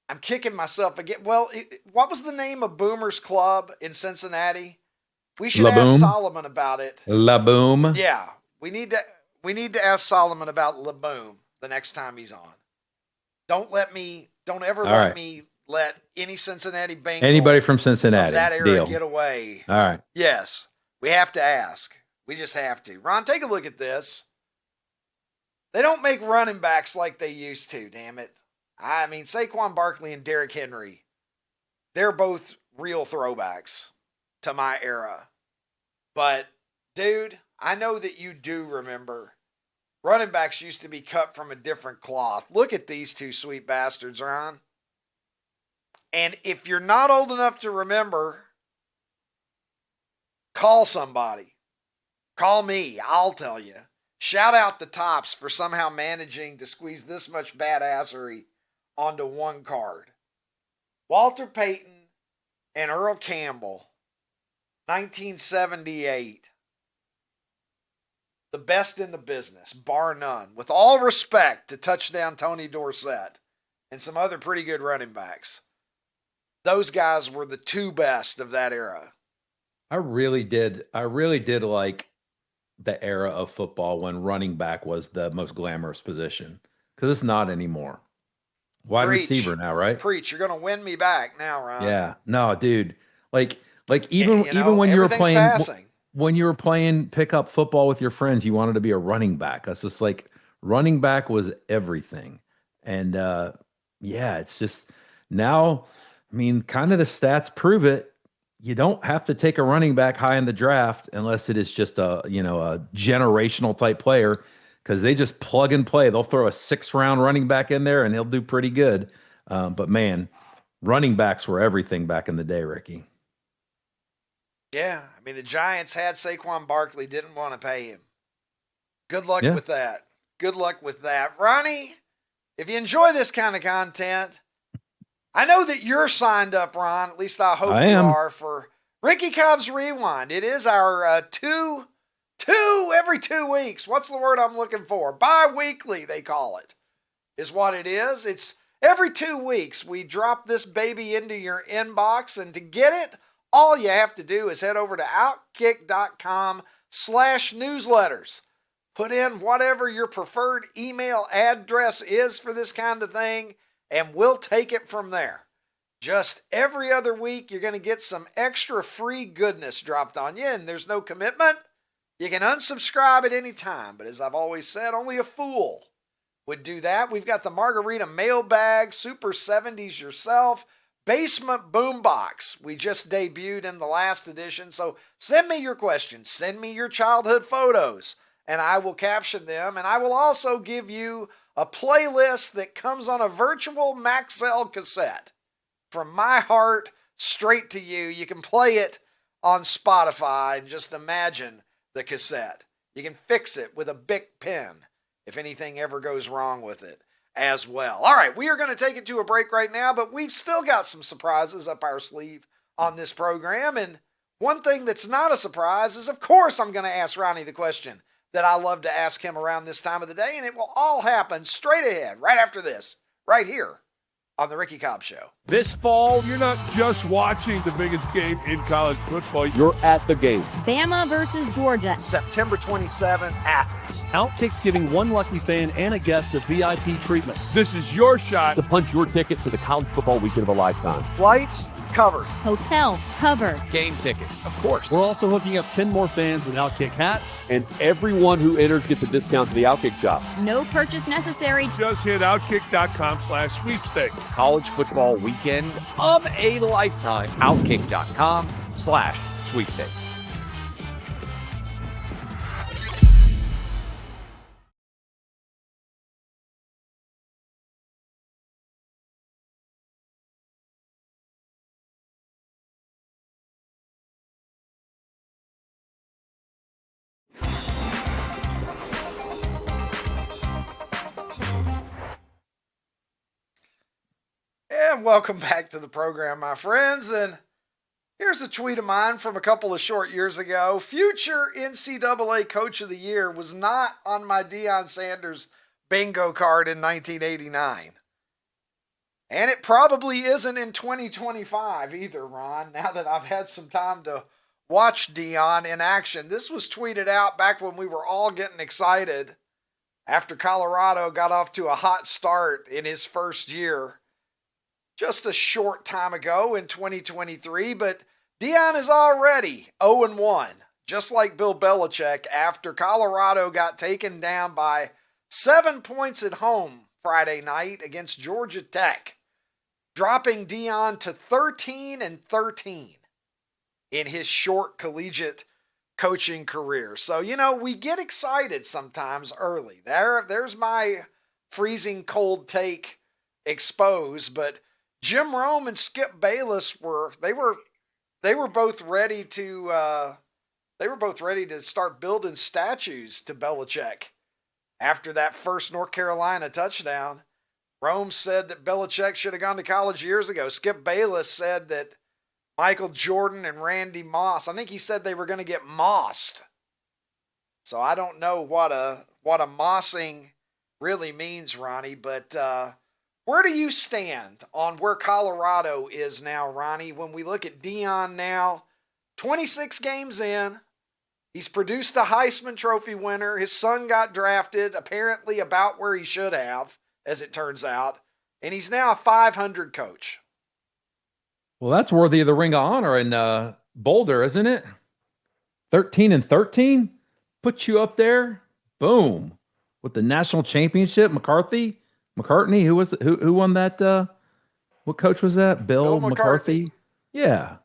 I'm kicking myself again. Well, what was the name of Boomer's Club in Cincinnati? We should ask Solomon about it.
La Boom.
Yeah, we need to ask Solomon about La Boom the next time he's on. Don't ever let me let any Cincinnati Bengal,
anybody from Cincinnati,
that era get away.
All right.
Yes, we have to ask. We just have to. Ron, take a look at this. They don't make running backs like they used to, damn it. I mean, Saquon Barkley and Derrick Henry, they're both real throwbacks to my era. But, dude, I know that you do remember running backs used to be cut from a different cloth. Look at these two sweet bastards, Ron. And if you're not old enough to remember, call somebody. Call me. I'll tell you. Shout out the Tops for somehow managing to squeeze this much badassery onto one card. Walter Payton and Earl Campbell, 1978. The best in the business, bar none. With all respect to touchdown Tony Dorsett and some other pretty good running backs, those guys were the two best of that era.
I really did like the era of football when running back was the most glamorous position, because it's not anymore. Wide receiver now, right?
Preach. You're going to win me back now, Ron.
Yeah. No, dude. Like even when you were playing passing. When you were playing pickup football with your friends, you wanted to be a running back. That's just like running back was everything. And it's just now, I mean, kind of the stats prove it. You don't have to take a running back high in the draft unless it is just a generational type player, because they just plug and play. They'll throw a 6th-round running back in there and he'll do pretty good. But man, running backs were everything back in the day, Ricky.
Yeah, I mean, the Giants had Saquon Barkley, didn't want to pay him. Good luck with that. Good luck with that. Ronnie, if you enjoy this kind of content, I know that you're signed up, Ron. At least I hope you are, for Ricky Cobb's Rewind. It is our two every 2 weeks. What's the word I'm looking for? Bi-weekly, they call it, is what it is. It's every 2 weeks we drop this baby into your inbox, and to get it, all you have to do is head over to outkick.com/newsletters. Put in whatever your preferred email address is for this kind of thing, and we'll take it from there. Just every other week, you're going to get some extra free goodness dropped on you, and there's no commitment. You can unsubscribe at any time, but as I've always said, only a fool would do that. We've got the Margarita Mailbag, Super 70s Yourself, Basement Boombox. We just debuted in the last edition, so send me your questions. Send me your childhood photos, and I will caption them, and I will also give you a playlist that comes on a virtual Maxell cassette from my heart straight to you. You can play it on Spotify and just imagine the cassette. You can fix it with a Bic pen if anything ever goes wrong with it as well. All right, we are going to take it to a break right now, but we've still got some surprises up our sleeve on this program. And one thing that's not a surprise is, of course, I'm going to ask Ronnie the question that I love to ask him around this time of the day, and it will all happen straight ahead, right after this, right here on the Ricky Cobb Show.
This fall, you're not just watching the biggest game in college football. You're at the game.
Bama versus Georgia.
September 27th, Athens.
Outkick's giving one lucky fan and a guest a VIP treatment
This is your shot.
to punch your ticket to the college football weekend of a lifetime.
Flights covered.
Hotel covered.
Game tickets, of course.
We're also hooking up 10 more fans with Outkick hats, and everyone who enters gets a discount to the Outkick shop.
No purchase necessary.
Just hit outkick.com/sweepstakes.
College football weekend of a lifetime. Outkick.com/sweepstakes.
And welcome back to the program, my friends. And here's a tweet of mine from a couple of short years ago. Future NCAA Coach of the Year was not on my Deion Sanders bingo card in 1989. And it probably isn't in 2025 either, Ron, now that I've had some time to watch Deion in action. This was tweeted out back when we were all getting excited after Colorado got off to a hot start in his first year just a short time ago in 2023, but Deion is already 0-1, just like Bill Belichick, after Colorado got taken down by 7 points at home Friday night against Georgia Tech, dropping Deion to 13-13 in his short collegiate coaching career. So, we get excited sometimes early. There's my freezing cold take exposed, but Jim Rome and Skip Bayless were both ready to start building statues to Belichick after that first North Carolina touchdown. Rome said that Belichick should have gone to college years ago. Skip Bayless said that Michael Jordan and Randy Moss, I think he said they were going to get mossed. So I don't know what a mossing really means, Ronnie, but where do you stand on where Colorado is now, Ronnie, when we look at Deion now? 26 games in. He's produced a Heisman Trophy winner. His son got drafted, apparently about where he should have, as it turns out. And he's now a 500 coach.
Well, that's worthy of the Ring of Honor in Boulder, isn't it? 13-13? Put you up there. Boom. With the national championship, McCartney, who won that? What coach was that? Bill McCarthy. Yeah.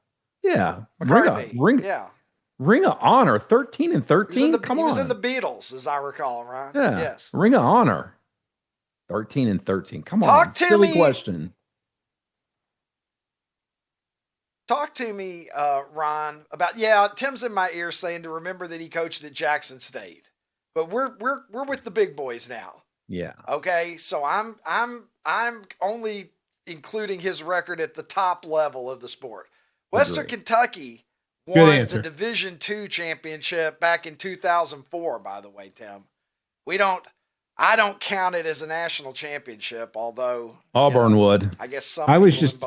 McCartney.
Ring of Honor, 13-13.
He was in the Beatles, as I recall, right?
Yeah.
Yes.
Ring of Honor, 13-13. Come on.
Talk to
Silly
me.
question.
Talk to me, Ron, about Tim's in my ear saying to remember that he coached at Jackson State, but we're with the big boys now.
Yeah.
Okay, so I'm only including his record at the top level of the sport. Western Kentucky won the Division II championship back in 2004. By the way, Tim, I don't count it as a national championship, although
Auburn would.
I guess
I was just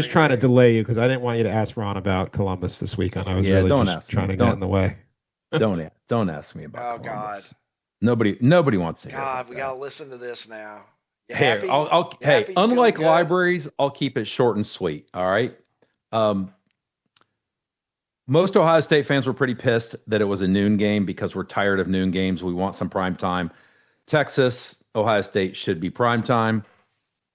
trying to delay you because I didn't want you to ask Ron about Columbus this weekend. I was really just trying to get in the way.
Don't ask me about.
Oh God.
Nobody wants to hear.
God, we got to listen to this now.
Hey, unlike libraries, I'll keep it short and sweet. All right. Most Ohio State fans were pretty pissed that it was a noon game because we're tired of noon games. We want some prime time. Texas, Ohio State should be prime time.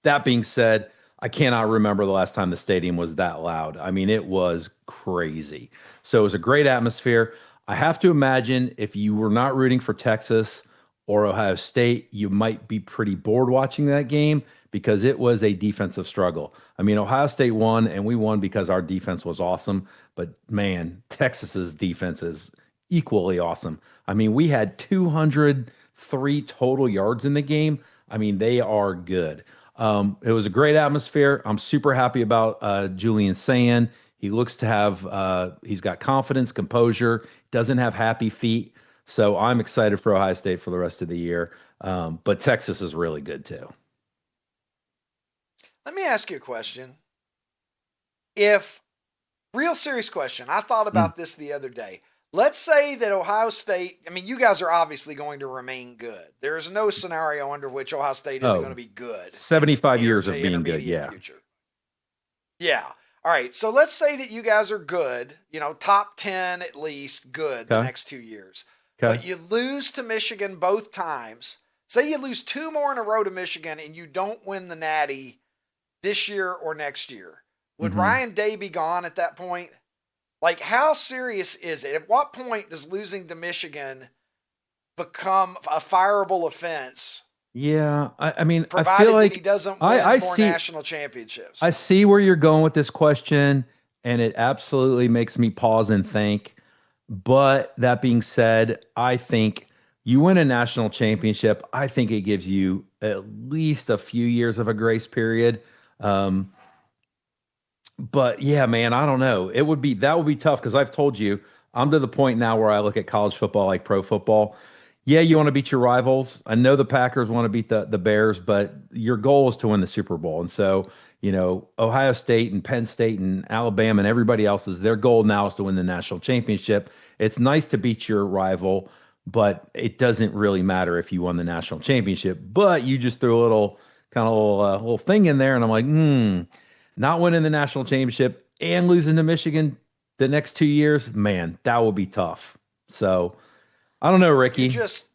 That being said, I cannot remember the last time the stadium was that loud. I mean, it was crazy. So it was a great atmosphere. I have to imagine if you were not rooting for Texas or Ohio State, you might be pretty bored watching that game because it was a defensive struggle. I mean, Ohio State won, and we won because our defense was awesome. But man, Texas's defense is equally awesome. I mean, we had 203 total yards in the game. I mean, they are good. It was a great atmosphere. I'm super happy about Julian Sand. He looks to have, he's got confidence, composure, doesn't have happy feet. So I'm excited for Ohio State for the rest of the year. But Texas is really good too.
Let me ask you a question. Real serious question. I thought about this the other day. Let's say that Ohio State, I mean, you guys are obviously going to remain good. There is no scenario under which Ohio State isn't going to be good.
75 years of being good, yeah.
Future. Yeah. All right. So let's say that you guys are good, top 10 at least good the next 2 years. Okay. But you lose to Michigan both times. Say you lose 2 more in a row to Michigan and you don't win the Natty this year or next year. Would Ryan Day be gone at that point? Like, how serious is it? At what point does losing to Michigan become a fireable offense?
Yeah, I mean,
provided
I feel like
that he doesn't win more national championships.
I see where you're going with this question, and it absolutely makes me pause and think. But that being said, I think you win a national championship, I think it gives you at least a few years of a grace period. But yeah, man, I don't know. That would be tough because I've told you, I'm to the point now where I look at college football like pro football. Yeah, you want to beat your rivals. I know the Packers want to beat the Bears, but your goal is to win the Super Bowl. And so, Ohio State and Penn State and Alabama and everybody else's, their goal now is to win the national championship. It's nice to beat your rival, but it doesn't really matter if you won the national championship. But you just threw a little thing in there, and I'm like, not winning the national championship and losing to Michigan the next 2 years, man, that will be tough. So I don't know, Ricky.
You just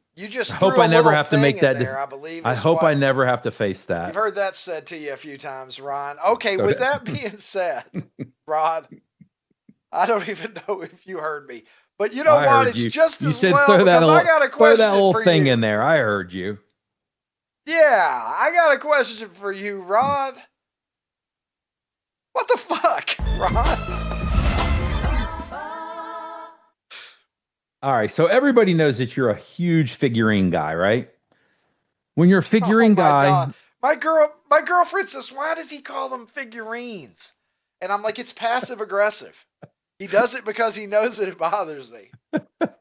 I hope I never have to make that
decision. I believe.
I hope I never have to face that.
You've heard that said to you a few times, Ron. Okay, with that being said, Rod, I don't even know if you heard me, but you know what? It's just as well because I got a question for you.
Throw that little thing in there. I heard you.
Yeah, I got a question for you, Rod. What the fuck, Rod?
All right, so everybody knows that you're a huge figurine guy, right? When you're a figurine guy,
God. My girlfriend says, "Why does he call them figurines?" And I'm like, "It's passive aggressive. He does it because he knows that it bothers me."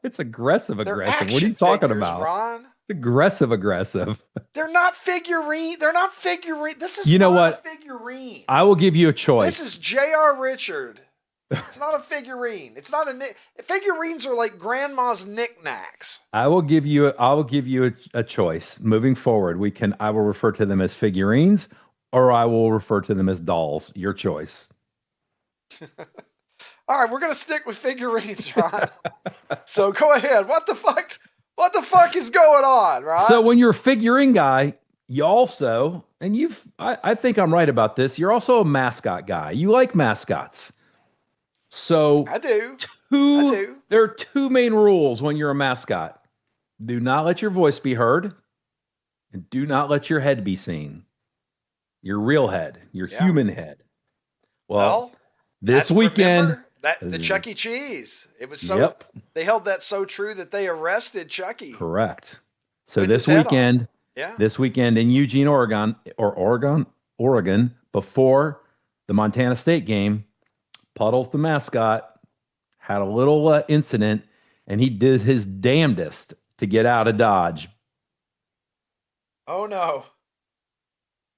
It's aggressive. What are you talking
figures,
about,
Ron?
Aggressive.
They're not figurine. They're not figurine. This is
not
a figurine.
I will give you a choice.
This is J.R. Richard. It's not a figurine. It's not figurines are like grandma's knickknacks.
I will give you a choice. Moving forward, I will refer to them as figurines or I will refer to them as dolls. Your choice.
All right, we're going to stick with figurines, Ron. So go ahead. What the fuck is going on, Ron?
So when you're a figurine guy, you also, and I think I'm right about this, you're also a mascot guy. You like mascots. So
I do.
There are 2 main rules when you're a mascot. Do not let your voice be heard, and do not let your head be seen. Your real head, your human head. Well, this weekend,
the Chuck E. Cheese. It was so they held that so true that they arrested Chucky.
Correct. So this weekend in Eugene, Oregon, before the Montana State game, Puddles, the mascot, had a little incident, and he did his damnedest to get out of Dodge.
Oh, no.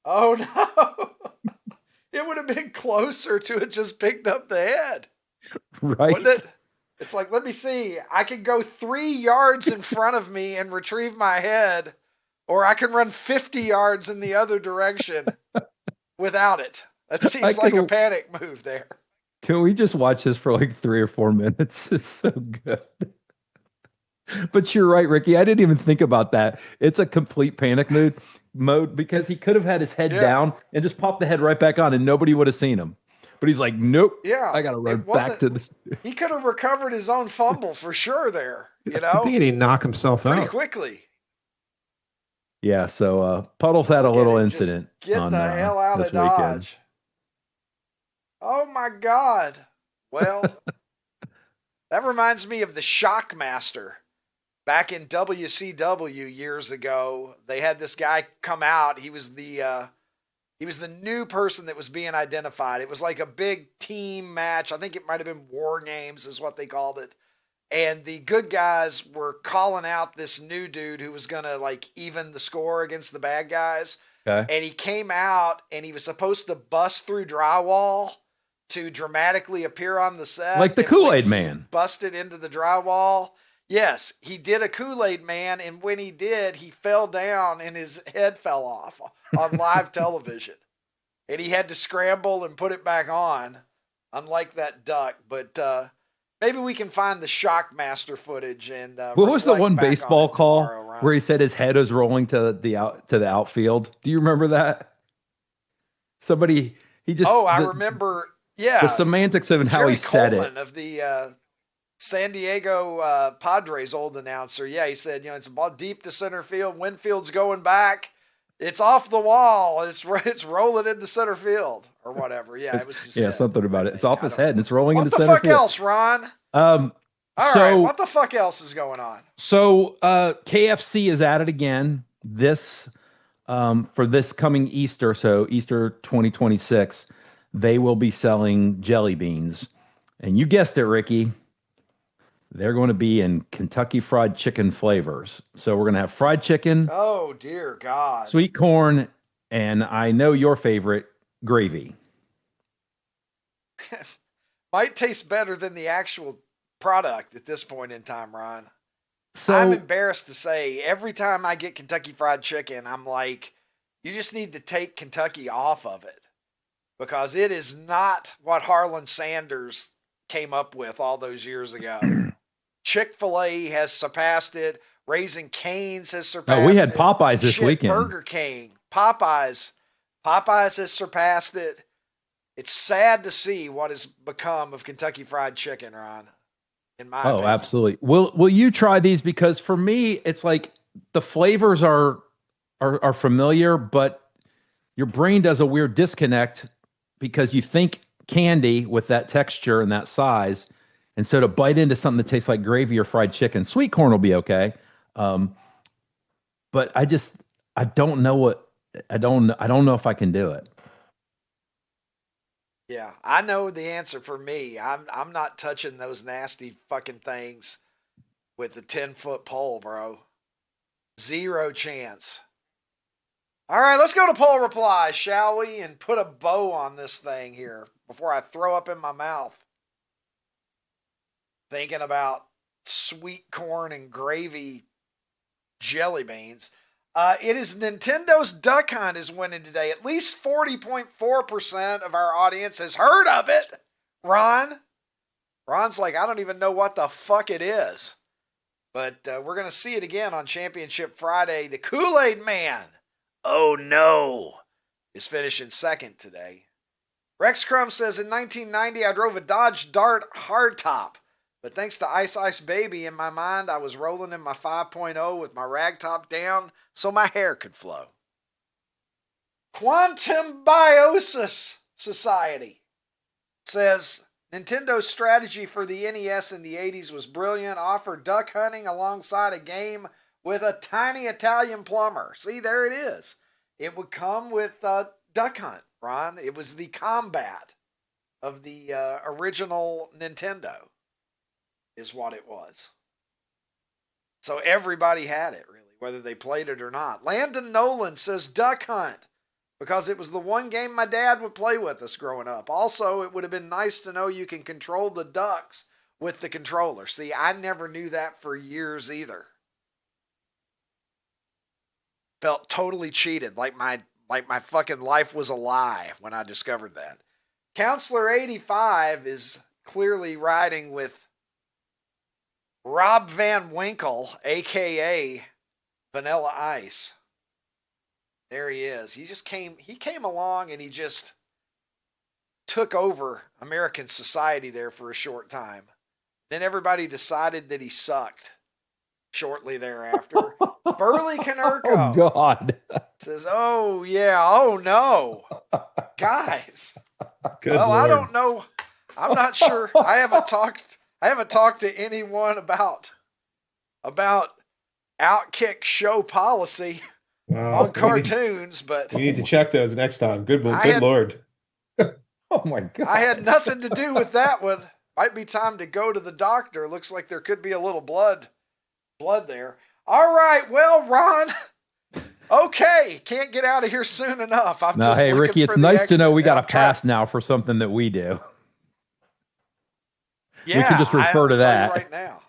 Oh, no. It would have been closer to it just picked up the head.
Right.
Wouldn't it? It's like, let me see. I can go 3 yards in front of me and retrieve my head, or I can run 50 yards in the other direction without it. That seems like a panic move there.
Can we just watch this for like 3 or 4 minutes? It's so good. But you're right, Ricky. I didn't even think about that. It's a complete panic mode because he could have had his head down and just popped the head right back on and nobody would have seen him. But he's like, nope.
Yeah,
I got to run back to this.
He could have recovered his own fumble for sure there,
I think he didn't knock himself
pretty
out
quickly.
Yeah, so Puddles had a little
Just
incident.
get
on,
the hell out of
this weekend.
Dodge. Oh my God. Well, that reminds me of the Shockmaster. Back in WCW years ago, they had this guy come out. He was the new person that was being identified. It was like a big team match. I think it might have been War Games is what they called it. And the good guys were calling out this new dude who was going to like even the score against the bad guys.
Okay.
And he came out and he was supposed to bust through drywall to dramatically appear on the set.
Like the Kool-Aid Man.
Busted into the drywall. Yes, he did a Kool-Aid Man, and when he did, he fell down and his head fell off on live television. And he had to scramble and put it back on, unlike that duck. But maybe we can find the Shockmaster footage. And
what was the one
reflect back
baseball
on it
call
tomorrow, Ron.
where he said his head was rolling to the outfield? Do you remember that? Somebody
I remember. Yeah,
the semantics of how
Jerry
he said
Coleman
it.
Of the San Diego Padres old announcer. Yeah, he said, it's a ball deep to center field. Winfield's going back. It's off the wall. It's rolling into center field or whatever. Yeah, it was his head,
something about it. It's off his head and it's rolling into center field.
What the fuck else, Ron? All right, what the fuck else is going on?
So KFC is at it again this for this coming Easter. So Easter 2026, they will be selling jelly beans. And you guessed it, Ricky. They're going to be in Kentucky Fried Chicken flavors. So we're going to have fried chicken.
Oh, dear God.
Sweet corn, and I know your favorite, gravy.
Might taste better than the actual product at this point in time, Ron.
So
I'm embarrassed to say, every time I get Kentucky Fried Chicken, I'm like, you just need to take Kentucky off of it. Because it is not what Harlan Sanders came up with all those years ago. Chick-fil-A has surpassed it. Raising Cane's has surpassed it.
We had Popeyes this weekend.
Burger King. Popeyes has surpassed it. It's sad to see what has become of Kentucky Fried Chicken, Ron, in my opinion.
Absolutely. Will you try these? Because for me, it's like the flavors are familiar, but your brain does a weird disconnect because you think candy with that texture and that size. And so to bite into something that tastes like gravy or fried chicken, sweet corn will be okay. But I don't know I don't know if I can do it.
Yeah, I know the answer for me. I'm not touching those nasty fucking things with the 10-foot pole, bro. Zero chance. All right, let's go to poll replies, shall we? And put a bow on this thing here before I throw up in my mouth. Thinking about sweet corn and gravy jelly beans. It is Nintendo's Duck Hunt is winning today. At least 40.4% of our audience has heard of it. Ron's like, I don't even know what the fuck it is. But we're going to see it again on Championship Friday. The Kool-Aid Man, oh no, is finishing second today. Rex Crumb says, in 1990, I drove a Dodge Dart hardtop. But thanks to Ice Ice Baby, in my mind, I was rolling in my 5.0 with my rag top down so my hair could flow. Quantum Biosis Society says, Nintendo's strategy for the NES in the 80s was brilliant. Offered duck hunting alongside a game with a tiny Italian plumber. See, there it is. It would come with Duck Hunt, Ron. It was the combat of the original Nintendo. Is what it was. So everybody had it, really, whether they played it or not. Landon Nolan says Duck Hunt because it was the one game my dad would play with us growing up. Also, it would have been nice to know you can control the ducks with the controller. See, I never knew that for years either. Felt totally cheated, like my fucking life was a lie when I discovered that. Counselor 85 is clearly riding with Rob Van Winkle, a.k.a. Vanilla Ice. There he is. He came along and he just took over American society there for a short time. Then everybody decided that he sucked. shortly thereafter. Burley Canerco
Oh, God.
says, "Oh, yeah. Oh, no. Guys.
Good
Well,
Lord.
I don't know. I'm not sure. I haven't talked to anyone about outkick show policy
Wow.
on cartoons, but
We need to check those next time. Good
I had-
Lord.
Oh, my God.
I had nothing to do with that one. Might be time to go to the doctor. Looks like there could be a little blood there. All right. Well, Ron. Okay. Can't get out of here soon enough. I'm
No,
just
hey,
looking
Ricky,
for
it's
the
nice to
exit
know we got
now.
a pass now for something that we do.
Yeah,
we can just refer to
I'll tell you
that.
right now.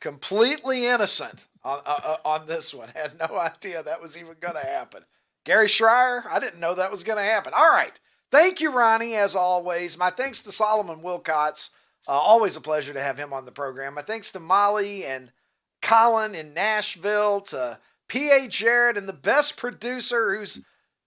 Completely innocent on this one. Had no idea that was even going to happen. Gary Schreier, I didn't know that was going to happen. All right. Thank you, Ronnie, as always. My thanks to Solomon Wilcots. Always a pleasure to have him on the program. My thanks to Molly and Colin in Nashville, to P.A. Jarrett, and the best producer who's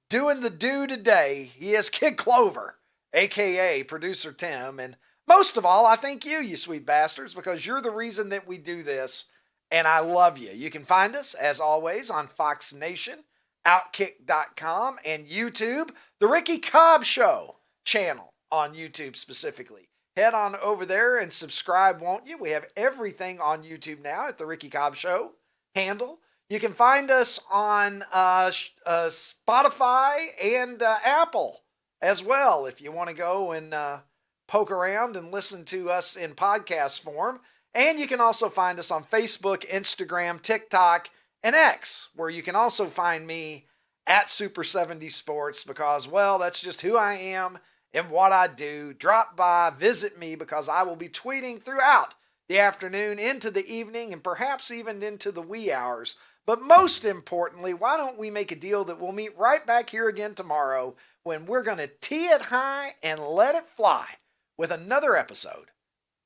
doing the do today. He is Kid Clover, a.k.a. Producer Tim. And most of all, I thank you, you sweet bastards, because you're the reason that we do this, and I love you. You can find us, as always, on Fox Nation, outkick.com, and YouTube, the Ricky Cobb Show channel on YouTube specifically. Head on over there and subscribe, won't you? We have everything on YouTube now at the Ricky Cobb Show handle. You can find us on Spotify and Apple as well if you want to go and poke around and listen to us in podcast form. And you can also find us on Facebook, Instagram, TikTok, and X, where you can also find me at Super 70 Sports because, well, that's just who I am and what I do. Drop by, visit me, because I will be tweeting throughout the afternoon into the evening and perhaps even into the wee hours. But most importantly, why don't we make a deal that we'll meet right back here again tomorrow when we're going to tee it high and let it fly with another episode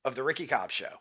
of The Ricky Cobb Show.